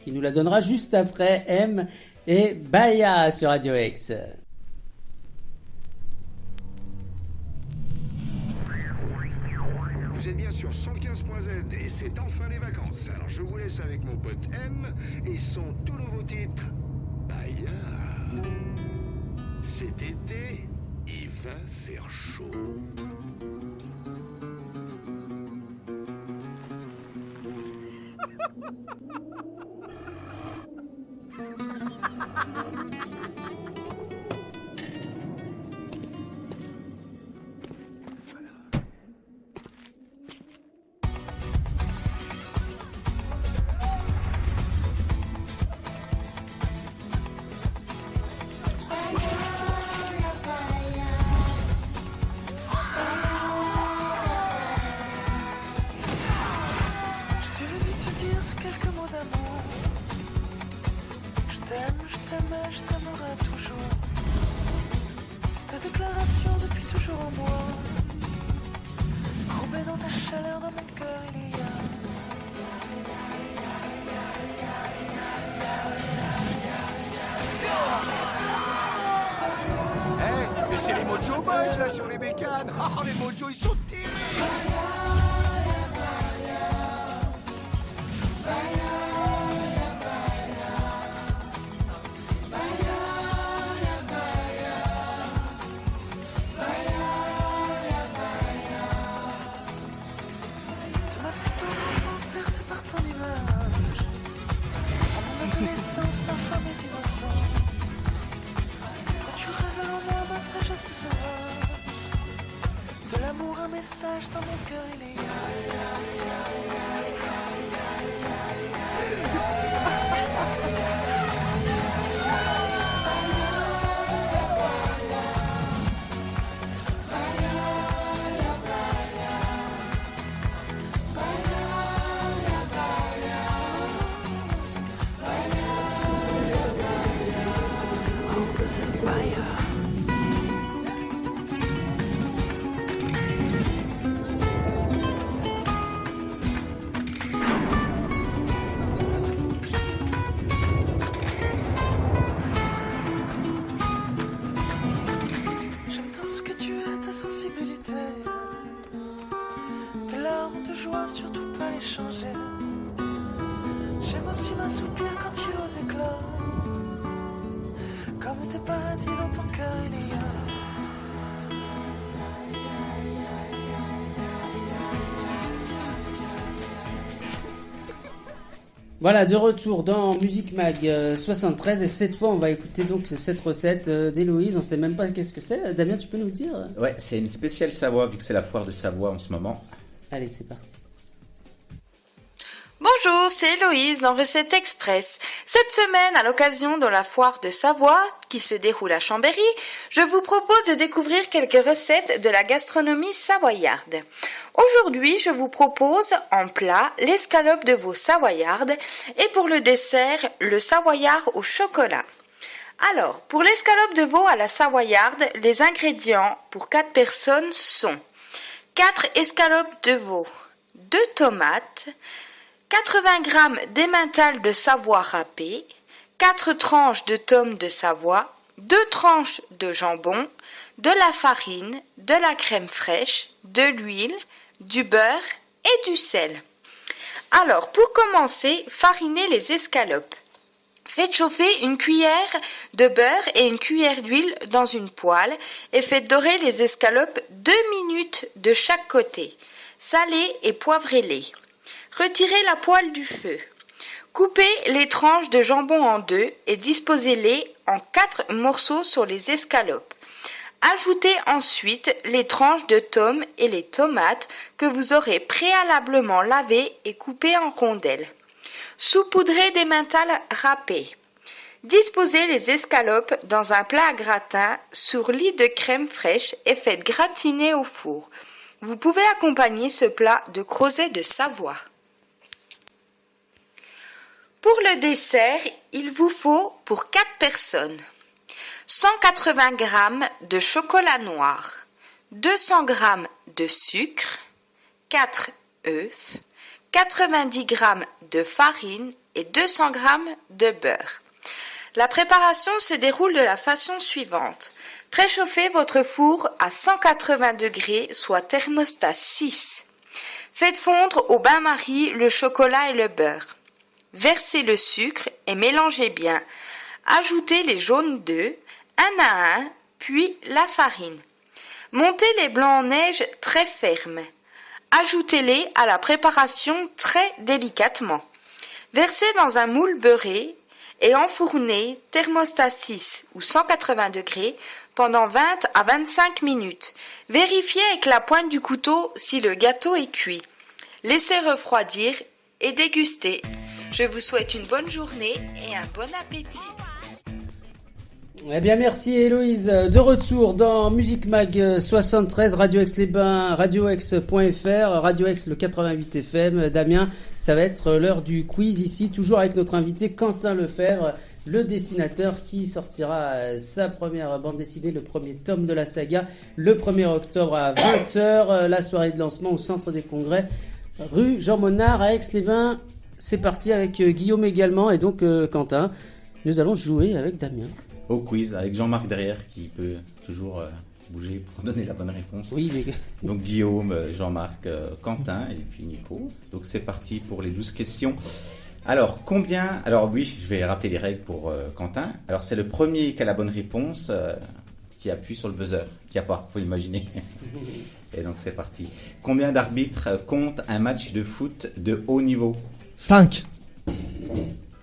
Qui nous la donnera juste après M et Baya sur Radio X. Vous êtes bien sur 115.z et c'est enfin les vacances. Alors je vous laisse avec mon pote M et son tout nouveau titre, Baya. Cet été, il va faire chaud. jamais, je t'aimerai toujours. Cette déclaration depuis toujours en moi. Courbé dans ta chaleur, dans mon cœur, il y a. Mais c'est les Mojo Boys là sur les bécanes. Oh, les Mojo ils sont terribles. Parfois mes innocences. Quand tu révèles en moi ma sagesse sauvage. De l'amour un message dans mon cœur il y surtout pas les changer. J'aime aussi m'assoupir quand tu es aux éclats. Comme tes paradis dans ton cœur il y a. Voilà, de retour dans Musique Mag 73 et cette fois on va écouter donc cette recette d'Héloïse. On sait même pas qu'est-ce que c'est. Damien, tu peux nous dire? Ouais, c'est une spéciale Savoie vu que c'est la foire de Savoie en ce moment. Allez, c'est parti. Bonjour, c'est Héloïse dans Recette Express. Cette semaine, à l'occasion de la foire de Savoie, qui se déroule à Chambéry, je vous propose de découvrir quelques recettes de la gastronomie savoyarde. Aujourd'hui, je vous propose en plat l'escalope de veau savoyarde et pour le dessert, le savoyard au chocolat. Alors, pour l'escalope de veau à la savoyarde, les ingrédients pour 4 personnes sont 4 escalopes de veau, 2 tomates, 80 g d'emmental de Savoie râpé, 4 tranches de tomes de Savoie, 2 tranches de jambon, de la farine, de la crème fraîche, de l'huile, du beurre et du sel. Alors, pour commencer, farinez les escalopes. Faites chauffer une cuillère de beurre et une cuillère d'huile dans une poêle et faites dorer les escalopes 2 minutes de chaque côté. Salez et poivrez-les. Retirez la poêle du feu. Coupez les tranches de jambon en 2 et disposez-les en 4 morceaux sur les escalopes. Ajoutez ensuite les tranches de tomes et les tomates que vous aurez préalablement lavées et coupées en rondelles. Saupoudrez d'emmental râpé. Disposez les escalopes dans un plat à gratin sur lit de crème fraîche et faites gratiner au four. Vous pouvez accompagner ce plat de crozet de Savoie. Pour le dessert, il vous faut pour 4 personnes 180 g de chocolat noir, 200 g de sucre, 4 œufs, 90 g de farine et 200 g de beurre. La préparation se déroule de la façon suivante. Préchauffez votre four à 180 degrés, soit thermostat 6. Faites fondre au bain-marie le chocolat et le beurre. Versez le sucre et mélangez bien. Ajoutez les jaunes d'œufs, un à un, puis la farine. Montez les blancs en neige très fermes. Ajoutez-les à la préparation très délicatement. Versez dans un moule beurré et enfournez thermostat 6 ou 180 degrés pendant 20 à 25 minutes. Vérifiez avec la pointe du couteau si le gâteau est cuit. Laissez refroidir et dégustez. Je vous souhaite une bonne journée et un bon appétit. Eh bien, merci Héloïse. De retour dans Musique Mag 73, Radio Aix-les-Bains, radioaix.fr, Radio Aix le 88 FM. Damien, ça va être l'heure du quiz ici, toujours avec notre invité Quentin Lefebvre. le dessinateur qui sortira sa première bande dessinée, le premier tome de la saga, le 1er octobre à 20h, la soirée de lancement au Centre des Congrès, rue Jean Monard à Aix-les-Bains. C'est parti avec Guillaume également et donc Quentin. Nous allons jouer avec Damien. Au quiz, avec Jean-Marc derrière qui peut toujours bouger pour donner la bonne réponse. Oui, mais... Donc Guillaume, Jean-Marc, Quentin et puis Nico. Donc c'est parti pour les 12 questions. Alors combien... Alors oui, je vais rappeler les règles pour Quentin. Alors c'est le premier qui a la bonne réponse qui appuie sur le buzzer. Qui a pas, faut imaginer. Et donc c'est parti. Combien d'arbitres compte un match de foot de haut niveau? 5.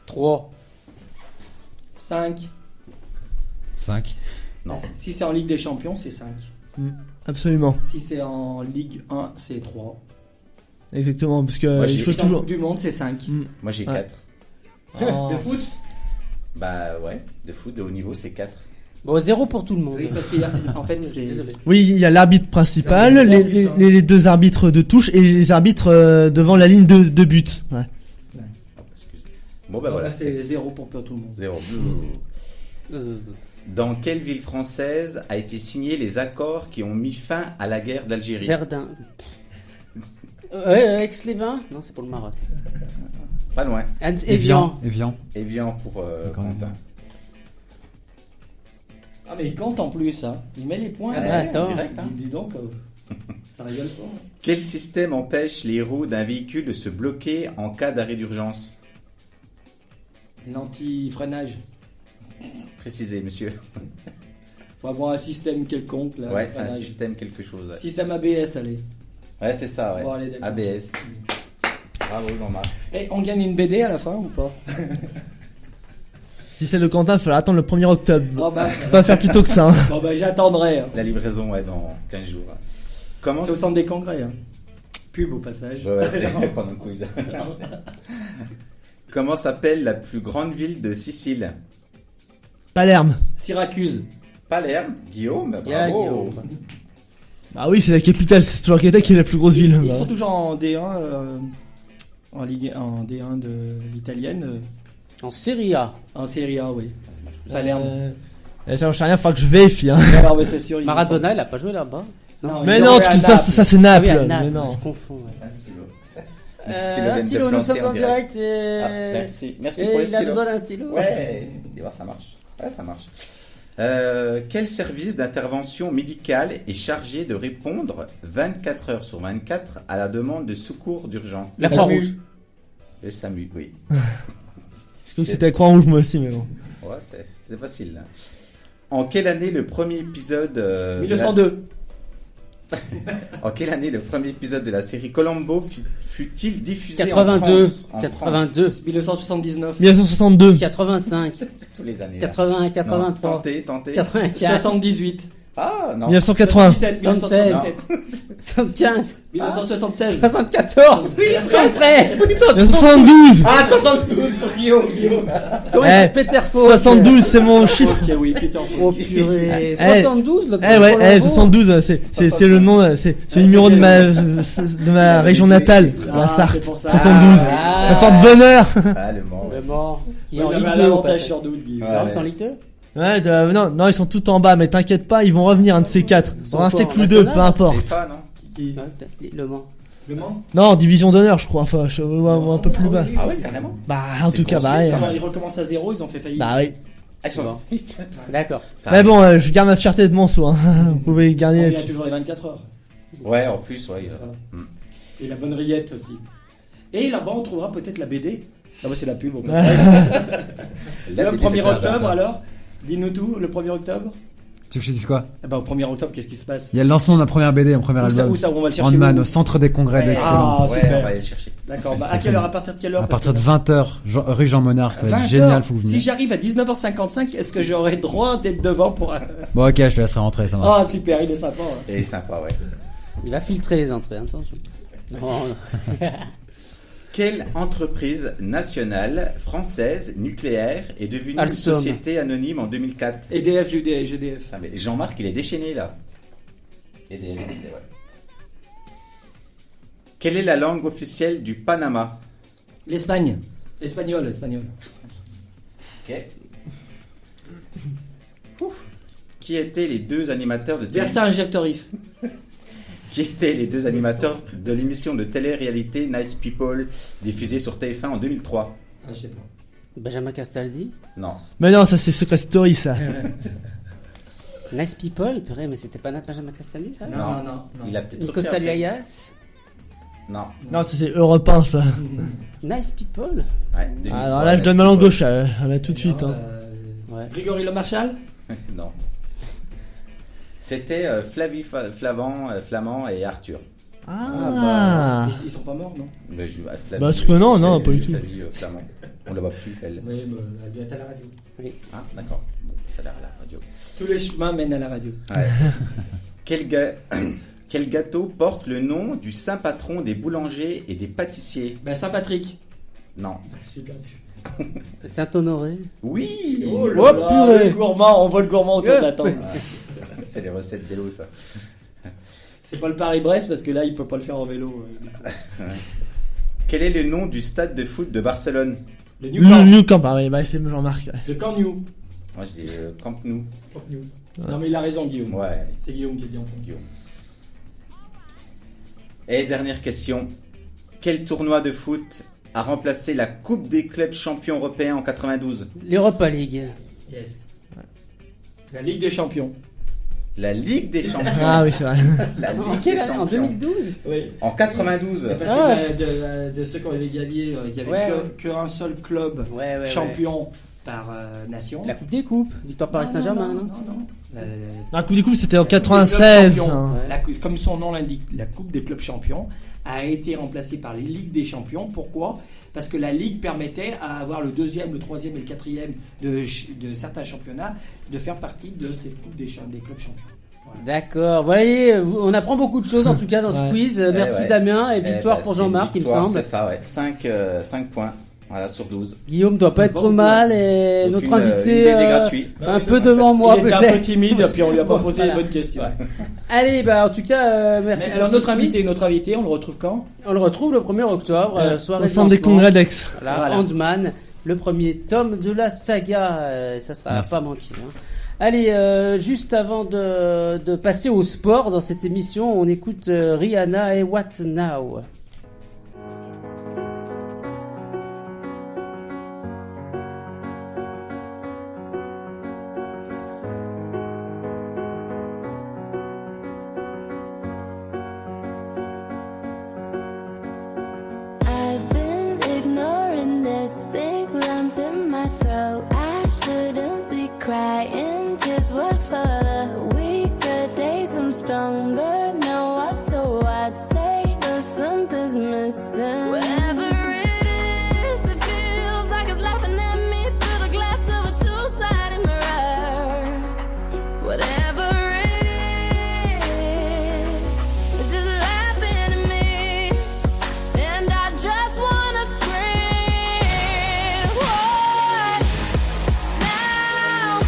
3. 5. 5. Non. Si c'est en Ligue des Champions, c'est 5. Absolument. Si c'est en Ligue 1, c'est 3. Exactement, parce que Moi, il faut Si c'est en toujours. Coupe du Monde, c'est 5. Moi j'ai Ouais. 4. Oh. De foot? Bah ouais, de foot de haut niveau c'est 4. Bon, 0 pour tout le monde. Oui, parce qu'il y a, en fait, c'est... Désolé. Oui, il y a l'arbitre principal, Ça fait les, longtemps, les deux arbitres de touche et les arbitres devant la ligne de but. Ouais. Oh, excusez. Bon bah voilà, c'est 0 pour tout le monde. 0. Dans quelle ville française a été signé les accords qui ont mis fin à la guerre d'Algérie? Verdun. Aix-les-Bains? Non, c'est pour le Maroc. Pas loin. Évian. Évian pour Quentin. Ah, mais il compte en plus, hein. Il met les points. Ah, bah, attends. Direct, hein. Dis donc, ça rigole pas. Quel système empêche les roues d'un véhicule de se bloquer en cas d'arrêt d'urgence? L'anti-freinage. Précisez, monsieur. Faut avoir un système quelconque, là. Ouais, c'est un freinage. système quelque chose. Ouais, Système ABS, allez. ouais c'est ça, ouais. Bon, allez, d'accord. ABS. Bravo, Jean-Marc. Et on gagne une BD à la fin ou pas? Si c'est le Quentin, il faudra attendre le 1er octobre. Oh, bah. Pas faire plus tôt que ça. Hein. Bon, bah, j'attendrai. Hein. La livraison, ouais, dans 15 jours. Comment C'est au centre des congrès, hein. Pub au passage. Ouais, c'est pendant le quiz. Comment s'appelle la plus grande ville de Sicile? Palerme. Syracuse. Palerme. Guillaume, Yeah, bravo. Guillaume. Bah oui, c'est la capitale, c'est toujours la qui est la plus grosse ville. Ils Bah. sont toujours en D1, en Ligue, en D1 italienne, En Serie A. en Serie A, oui. Palerme. J'en sais rien, faudra que je vérifie. Hein. Alors, mais c'est sûr. ils y Maradona, il a pas joué là-bas. Non, Mais ils non, ont joué à tout ça, Naples. ça c'est Ah Naples. oui, à Naples, Mais non. je confonds. Ouais. Un stylo. Un stylo, nous sommes en direct. Ah, merci. Merci et pour les il a stylos. besoin d'un stylo. Ouais, et voir, ça marche. Ouais, ça marche. Quel service d'intervention médicale est chargé de répondre 24 heures sur 24 à la demande de secours d'urgence? La Croix-Rouge. Le SAMU, oui. Je trouve que c'était la Croix-Rouge moi aussi, mais bon. Ouais, c'est facile. Là. En quelle année le premier épisode 1902. En quelle année le premier épisode de la série Columbo fut-il diffusé 82. en France 82. 1979. 1962. 85. Tous les années. 80, 83. Tentez. 84. 78. Ah non. 1980. 1977. 75. 1976. 74. 73. 72. Ah, 72 pour Guillaume. Comment il Eh, s'appelle Peter Falk? 72, c'est mon chiffre. Ok, oui, Peter Oh Falk. purée. Eh, 72 là, Eh ouais, Colombo. 72, c'est le nom, c'est le numéro de ma région natale, la Ah, Sarthe. c'est pour ça. 72. Ah. Ça porte bonheur. Ah, le mort. Le mort. Qui est Il en avait Ligue un 2 au avantage passage. sur Doud, Guillaume. Ouais. Non, c'est en Ligue 2? Ouais, non, ils sont tout en bas, mais t'inquiète pas, ils vont revenir un de ces quatre. Dans un sont siècle en ou deux, national, peu importe. C'est pas, non? Qui- Ouais, peut-être. Le Mans. Le Mans. Non, division d'honneur, je crois, enfin, ou un peu plus bas. Ah ouais, carrément. Bah, en C'est tout cas, bah, ouais. Quand ils recommencent à 0, ils ont fait faillite. Bah oui. Elles sont D'accord. Ça Mais arrive. bon, je garde ma fierté de Monceau, hein. Vous pouvez garder Il y a là-dessus. toujours les 24 heures. Ouais, en plus, ouais. Ça va. Et la bonne rillette aussi. Et là-bas, on trouvera peut-être la BD. Ah bah c'est la pub au passage. La Le BD, 1er c'est pas octobre grave. alors. Dis-nous tout, le 1er octobre. Tu veux que je te dise quoi? Eh ben, au 1er octobre, qu'est-ce qui se passe? Il y a le lancement de ma première BD, mon premier Où ça, album. où ça, on va le chercher Handman, où au centre des congrès Ouais. d'Aix-les-Bains. Ah, Ouais, super. on va aller le chercher. D'accord. Bah, à quelle heure? À partir de quelle heure? À Parce partir que- de 20h, rue Jean Monard, ça va 20 être génial, heures. faut que vous Si veniez. j'arrive à 19h55, est-ce que j'aurai droit d'être devant pour un... Bon, ok, je te laisserai rentrer, ça va. Ah, super, il est sympa. hein. Et sympa, ouais. Il va filtrer les entrées, attention. Non. Quelle entreprise nationale française nucléaire est devenue Alstom. une société anonyme en 2004? EDF, GDF. Ah, mais Jean-Marc, il est déchaîné là. EDF, c'était, ouais. Quelle est la langue officielle du Panama? L'Espagne. Espagnol. Ok. qui étaient les deux animateurs de Versa Injectoris. Qui étaient les deux animateurs de l'émission de télé-réalité Nice People diffusée sur TF1 en 2003? Ah, je sais pas. Benjamin Castaldi. Non. Mais non, ça c'est Secret Story ça. Nice People, purée, mais c'était pas Benjamin Castaldi ça? Non. Il a peut-être Nikos repris après. Aliagas. Non. Non, ça c'est Europe 1 ça. Nice People. Ouais, 2003, Alors là, je donne ma langue gauche là tout de suite. Hein. Ouais. Grégory Le Marchal. Non. C'était Flavie Flamand et Arthur. Ah. Ils sont pas morts, non? Mais Flavie, Bah, parce que non, pas du tout. Flavie Flamand. On la voit plus, elle. Oui, elle doit être à la radio. Oui. Ah, d'accord. Bon, ça a l'air à la radio. Tous les chemins mènent à la radio. Ouais. Quel gâteau porte le nom du saint patron des boulangers et des pâtissiers? Ben, Saint-Patrick. Non. Super. Saint-Honoré. Oui. Oh là là, le gourmand, on voit le gourmand autour de la table. C'est les recettes vélo, ça. C'est pas le Paris-Brest parce que là, il peut pas le faire en vélo. Quel est le nom du stade de foot de Barcelone? Le New Camp. New Camp, ah oui, bah c'est Jean-Marc. Le Camp Nou. Moi, je dis Camp Nou. Camp Nou. Non, mais il a raison, Guillaume. Ouais, allez. C'est Guillaume qui dit en fond. Guillaume. Et dernière question. Quel tournoi de foot a remplacé la Coupe des clubs champions européens en 92? L'Europa League. Yes. La Ligue des Champions. La Ligue des Champions. Ah oui, c'est vrai. La Ligue En des quelle année? Champions. En 2012? Oui. En 92. Parce Ah. que de ceux qui avaient gagné, il n'y avait Ouais, qu'un seul club champion par nation. La Coupe des Coupes. Victoire Paris Saint-Germain, non? La Coupe des Coupes c'était en 96. Hein. Comme son nom l'indique, la Coupe des clubs champions a été remplacée par les Ligues des champions. Pourquoi? Parce que la Ligue permettait à avoir le deuxième, le troisième et le quatrième de certains championnats de faire partie de cette Coupe des clubs champions. Voilà. D'accord. Voilà, on apprend beaucoup de choses en tout cas dans ce quiz. Merci ouais. Damien et victoire pour Jean-Marc, il me semble. C'est ça, ouais. 5 points. Voilà, sur 12. Guillaume doit pas être trop mal et Donc notre une invité BD gratuit. un peu devant moi Il était peut-être. un peu timide, puis on lui a pas posé Voilà. les bonnes questions. Ouais. Allez, bah en tout cas, merci. Alors notre invité, on le retrouve quand? On le retrouve le 1er octobre, soirée Au de centre des lancement. congrès d'Aix. Voilà. Ant-Man, le premier tome de la saga, ça sera Merci. pas manqué. Hein. Allez, juste avant de passer au sport dans cette émission, on écoute Rihanna et What Now. I've been ignoring this big lump in my throat. I shouldn't be crying, tears were for the weaker days. I'm stronger now, so I say, but something's missing. Whatever it is, it feels like it's laughing at me through the glass of a two-sided mirror. Whatever it is, it's just laughing at me. And I just wanna scream, what now?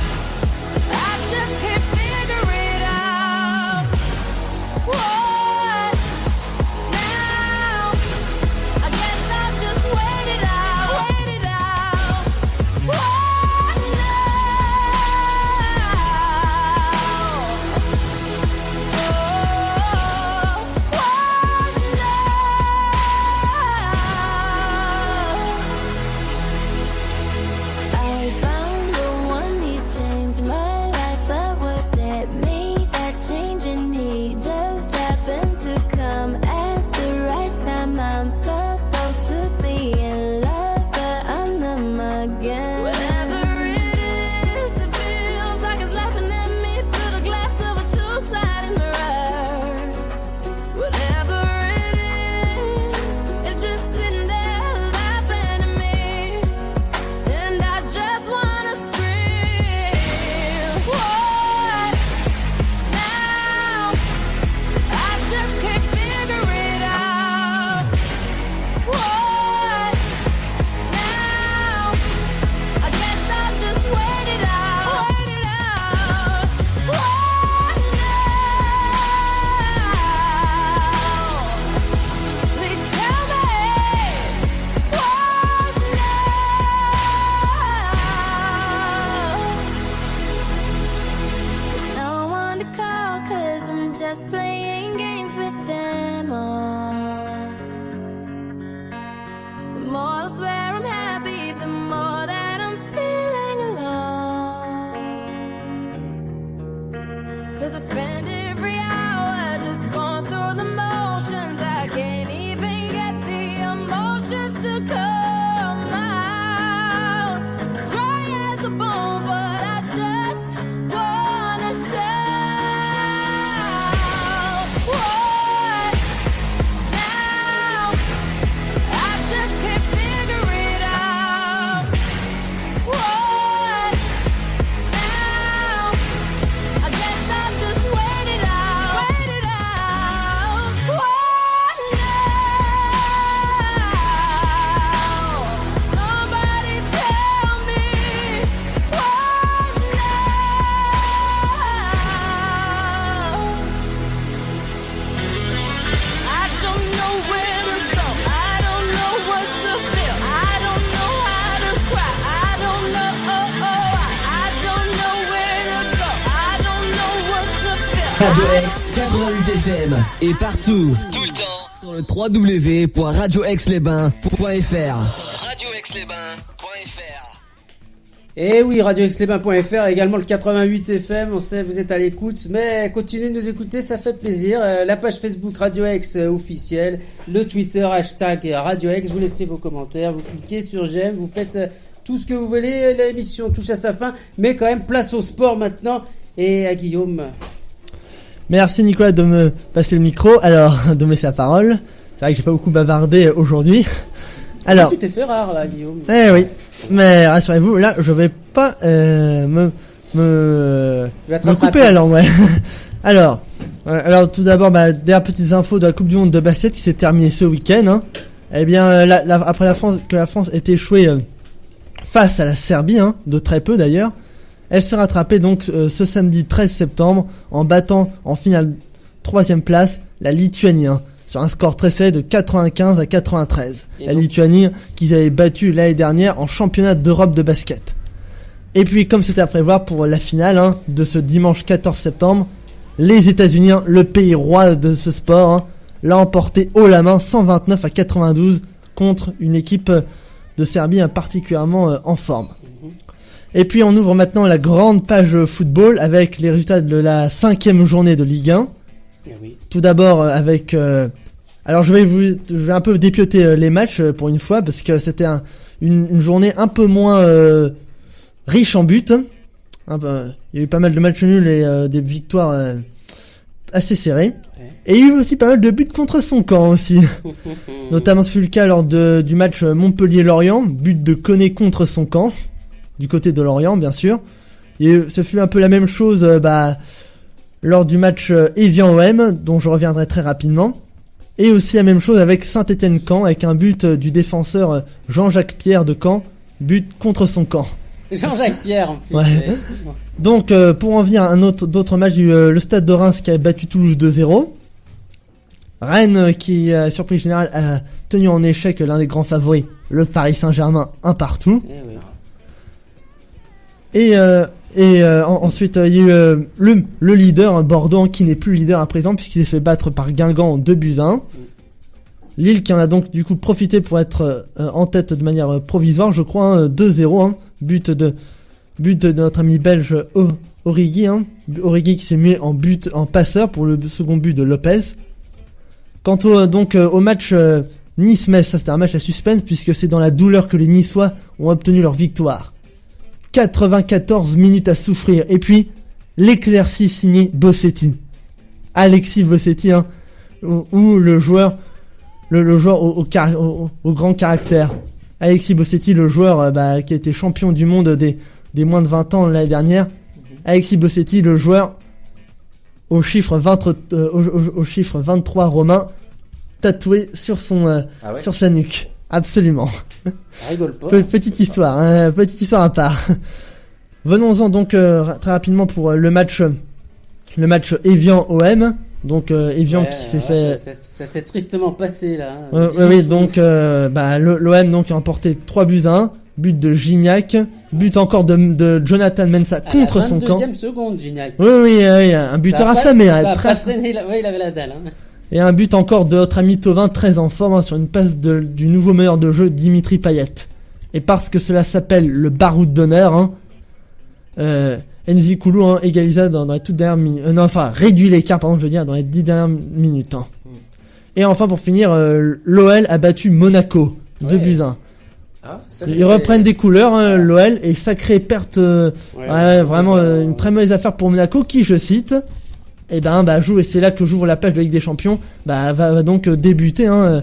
Radio X 88 FM et partout. Tout le temps. Sur le www.radioaixlesbains.fr. radioaixlesbains.fr. Et oui, radioaixlesbains.fr, également le 88 FM, on sait vous êtes à l'écoute, mais continuez de nous écouter, ça fait plaisir. La page Facebook Radio X officielle, le Twitter hashtag Radio X, vous laissez vos commentaires, vous cliquez sur j'aime, vous faites tout ce que vous voulez, l'émission touche à sa fin, mais quand même place au sport maintenant et à Guillaume. Merci Nicolas de me passer le micro, alors de me laisser la parole. C'est vrai que j'ai pas beaucoup bavardé aujourd'hui. Alors, tu t'es fait rare là, Guillaume. Eh oui, mais rassurez-vous, là je vais pas me couper la langue. Ouais. Alors tout d'abord, des petites infos de la Coupe du Monde de basket qui s'est terminée ce week-end. Hein. Eh bien, après la France ait échoué face à la Serbie, hein, de très peu d'ailleurs. Elle se rattrapait donc ce samedi 13 septembre en battant en finale 3e place la Lituanie, hein, sur un score très serré de 95 à 93. La Lituanie qu'ils avaient battu l'année dernière en championnat d'Europe de basket. Et puis comme c'était à prévoir pour la finale, hein, de ce dimanche 14 septembre, les États-Unis, hein, le pays roi de ce sport, hein, l'a emporté haut la main 129 à 92 contre une équipe de Serbie, hein, particulièrement en forme. Et puis on ouvre maintenant la grande page football avec les résultats de la 5e journée de Ligue 1. Oui. Tout d'abord avec... alors je vais un peu dépioter les matchs pour une fois parce que c'était une journée un peu moins riche en buts. Il y a eu pas mal de matchs nuls et des victoires assez serrées. Ouais. Et il y a eu aussi pas mal de buts contre son camp aussi. Notamment ce fut le cas lors du match Montpellier-Lorient, but de Koné contre son camp. Du côté de Lorient, bien sûr. Et ce fut un peu la même chose lors du match Evian-OM, dont je reviendrai très rapidement. Et aussi la même chose avec Saint-Étienne-Caen, avec un but du défenseur Jean-Jacques Pierre de Caen, but contre son camp. Jean-Jacques Pierre, en plus. Ouais. Donc, pour en venir à d'autres matchs, il y a eu le Stade de Reims qui a battu Toulouse 2-0. Rennes, qui, surprise générale, a tenu en échec l'un des grands favoris, le Paris Saint-Germain, 1-1. Et ensuite il y a eu le leader Bordeaux, qui n'est plus leader à présent puisqu'il s'est fait battre par Guingamp 2-1. Lille qui en a donc du coup profité pour être en tête de manière provisoire, je crois, hein, 2-0, hein, but de notre ami belge Origi, hein, Origi qui s'est mis en passeur pour le second but de Lopez. Quant au match Nice-Metz, ça c'était un match à suspense puisque c'est dans la douleur que les Niçois ont obtenu leur victoire. 94 minutes à souffrir. Et puis, l'éclaircie signée Bossetti. Alexis Bossetti, hein, ou le joueur au grand caractère. Alexis Bossetti, le joueur qui a été champion du monde des moins de 20 ans l'année dernière. Alexis Bossetti, le joueur au chiffre 23 romain, tatoué sur sur sa nuque. Absolument. Rigole pas. Petite histoire à part. Venons-en donc très rapidement pour le match Evian-OM. Donc Evian qui s'est fait... Ça s'est tristement passé là. Oui, donc l'OM donc a emporté 3-1. But de Gignac. But encore de Jonathan Mensah contre son camp. 22e seconde, Gignac. Oui, un buteur affamé. Ça a pas traîné, il avait la dalle. Hein. Et un but encore de notre ami Thauvin, très en forme, hein, sur une passe du nouveau meneur de jeu, Dimitri Payet. Et parce que cela s'appelle le baroud d'honneur, hein, Enzi Koulou, hein, égalisa dans les toutes dernières minutes. Réduit l'écart, dans les 10 dernières minutes. Hein. Et enfin, pour finir, l'OL a battu Monaco, 2-1. Ils reprennent des couleurs, hein, l'OL, et sacrée perte, vraiment une très mauvaise affaire pour Monaco, qui, je cite... joue, et c'est là que j'ouvre la page de Ligue des Champions, va donc débuter, hein,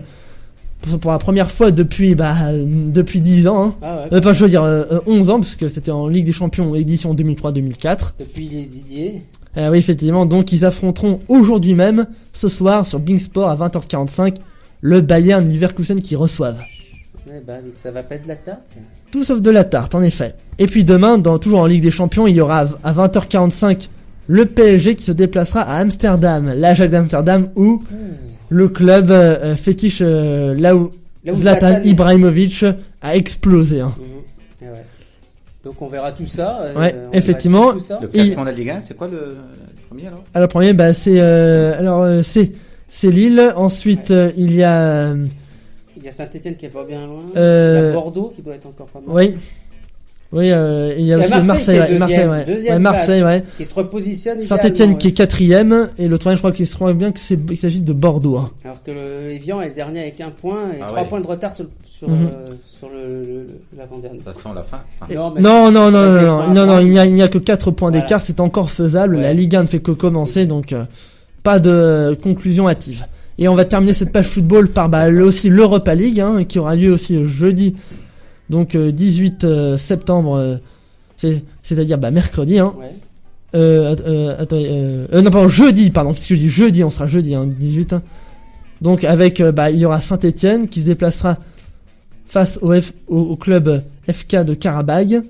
pour la première fois depuis 10 ans, hein. 11 ans, parce que c'était en Ligue des Champions édition 2003-2004. Depuis Didier. Oui, effectivement, donc ils affronteront aujourd'hui même, ce soir, sur Beansport à 20h45, le Bayern Leverkusen qui reçoivent. Ça va pas être de la tarte. Tout sauf de la tarte, en effet. Et puis demain, toujours en Ligue des Champions, il y aura à 20h45 le PSG qui se déplacera à Amsterdam, l'Ajax d'Amsterdam, où le club fétiche là où Zlatan Ibrahimovic a explosé. Hein. Donc on verra tout ça. Ouais, on va effectivement. suivre tout ça. Le classement de la Ligue 1, c'est quoi le premier alors? Alors, le premier, bah, c'est Lille. Ensuite, il y a, Il y a Saint-Etienne qui est pas bien loin. Euh, Il y a Bordeaux qui doit être encore pas mal. oui. Oui, et il y a aussi Marseille, qui est Marseille, ouais. deuxième Ouais, Marseille, place, ouais. qui se repositionne. Saint-Etienne idéalement, qui est quatrième, et le troisième, je crois qu'il se rend bien qu'il s'agisse de Bordeaux, hein. Alors que le Evian est dernier avec 1 point et 3 ouais. points de retard sur Mhm. l'avant-dernier. Ça sent la fin. Non, mais Non, c'est- il n'y a que 4 points Voilà. d'écart, c'est encore faisable. Ouais. La Ligue 1 ne fait que commencer, donc pas de conclusion hâtive. Et on va terminer cette page football par aussi l'Europa League, hein, qui aura lieu aussi jeudi, donc 18 septembre, c'est-à-dire mercredi. Hein. Ouais. Attendez, non pardon, jeudi, qu'est-ce que je dis, jeudi, on sera jeudi, hein, 18. Hein. Donc avec, il y aura Saint-Etienne qui se déplacera face au club FK de Karabag,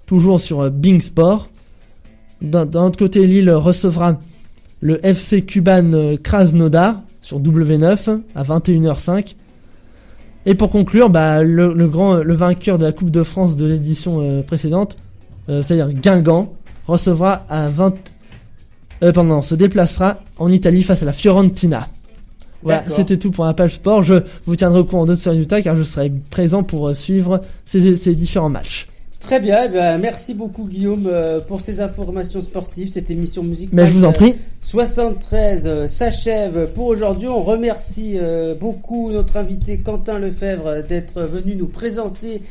toujours sur Bing Sport. D'un autre côté, Lille recevra le FC Kuban Krasnodar sur W9 à 21h05. Et pour conclure, le vainqueur de la Coupe de France de l'édition précédente, c'est-à-dire Guingamp, recevra se déplacera en Italie face à la Fiorentina. Voilà, D'accord. c'était tout pour la page sport. Je vous tiendrai au courant de ce résultat car je serai présent pour suivre ces différents matchs. Très bien, merci beaucoup Guillaume pour ces informations sportives. Cette émission Musique Mais je vous en prie. 73 s'achève pour aujourd'hui. On remercie beaucoup notre invité Quentin Lefebvre d'être venu nous présenter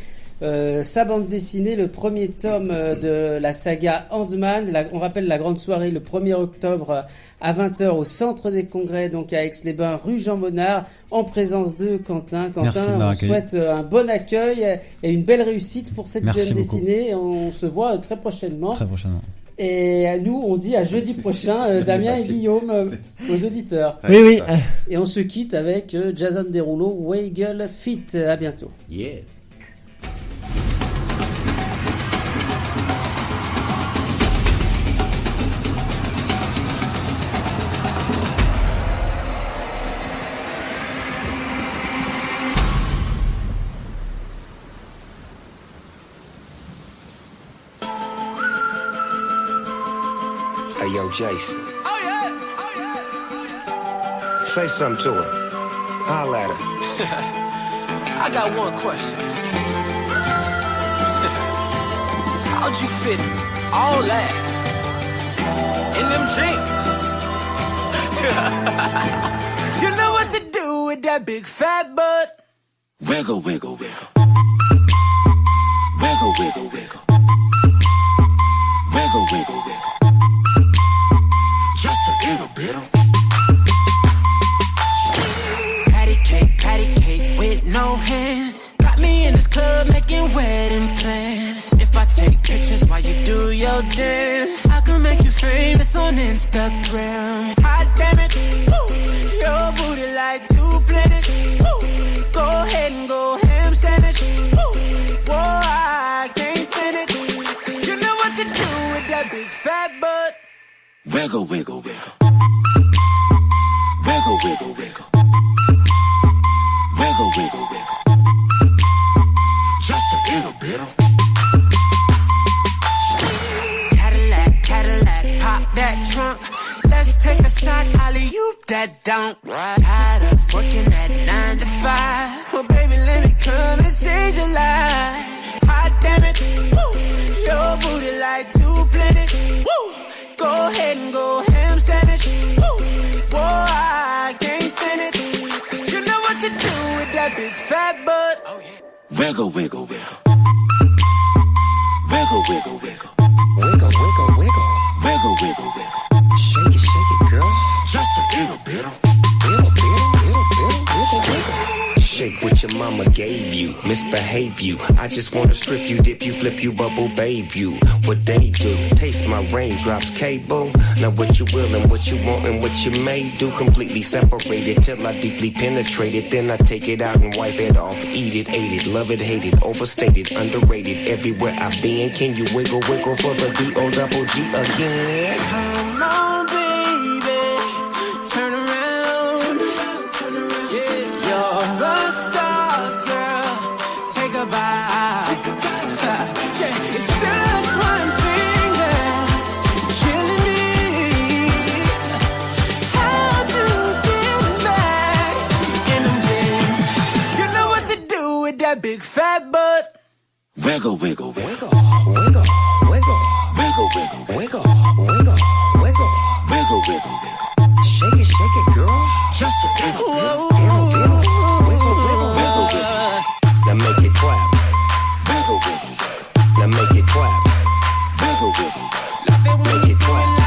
sa bande dessinée, le premier tome de la saga Ant-Man. On rappelle la grande soirée le 1er octobre à 20h au centre des congrès, donc à Aix-les-Bains, rue Jean Monard, en présence de Quentin. Merci de Quentin, m'avoir on accueilli. souhaite un bon accueil et une belle réussite pour cette Merci bande beaucoup. dessinée. On se voit très prochainement. Très prochainement. Et à nous, on dit à jeudi prochain, Damien et Guillaume, aux auditeurs. Oui. Et on se quitte avec Jason Derulo, Weigel Fit. À bientôt. Yeah. Hey, yo, Jason. Say something to her. Holla at her. I got one question. How'd you fit all that in them jeans? You know what to do with that big fat butt. Wiggle, wiggle, wiggle. Wiggle, wiggle, wiggle. Wiggle, wiggle, wiggle. Just a little bit of patty cake with no hands. Got me in this club making wedding plans. If I take pictures while you do your dance, I can make you famous on Instagram. Hot damn it, woo. Your booty like 2 planets. Woo. Go ahead and go ham sandwich. Woo. Whoa, I can't stand it. 'Cause you know what to do with that big fat butt. Wiggle, wiggle, wiggle. Wiggle, wiggle, wiggle. Wiggle, wiggle, wiggle. Just a little bit of Cadillac, pop that trunk. Let's take a shot, alley-oop that dunk. Tired of working at 9 to 5. Well, baby, let me come and change your life. Hot damn it, woo. Your booty like 2 planets. Woo. Go ahead and go ham sandwich. Woo. Whoa, I can't stand it. 'Cause you know what to do with that big fat butt. Oh, yeah. Wiggle, wiggle, wiggle. Wiggle, wiggle, wiggle. Wiggle, wiggle, wiggle. Wiggle, wiggle, wiggle. Shake it, girl. Just a little bit of. Shake what your mama gave you, misbehave you. I just wanna strip you, dip you, flip you, bubble bathe you. What they do, taste my raindrops, cable. Now what you will and what you want and what you may do, completely separated till I deeply penetrate it. Then I take it out and wipe it off, eat it, ate it, love it, hate it, overstated, underrated. Everywhere I've been, can you wiggle, wiggle for the D-O-double-G again? Come on, baby. Turn around. Yeah, you're a star, girl. Take a bite. Yeah, it's just one thing that's killing me. How'd you get back in them jeans? You know what to do with that big fat butt. Wiggle, wiggle, wiggle, wiggle, wiggle, wiggle, wiggle, wiggle, wiggle, wiggle, wiggle, wiggle, wiggle. Shake it, girl. Just a wiggle, wiggle, wiggle, wiggle, wiggle, wiggle, wiggle. Now make it clap. Wiggle, wiggle, wiggle. Now make it clap. Wiggle, wiggle, wiggle. Make it clap.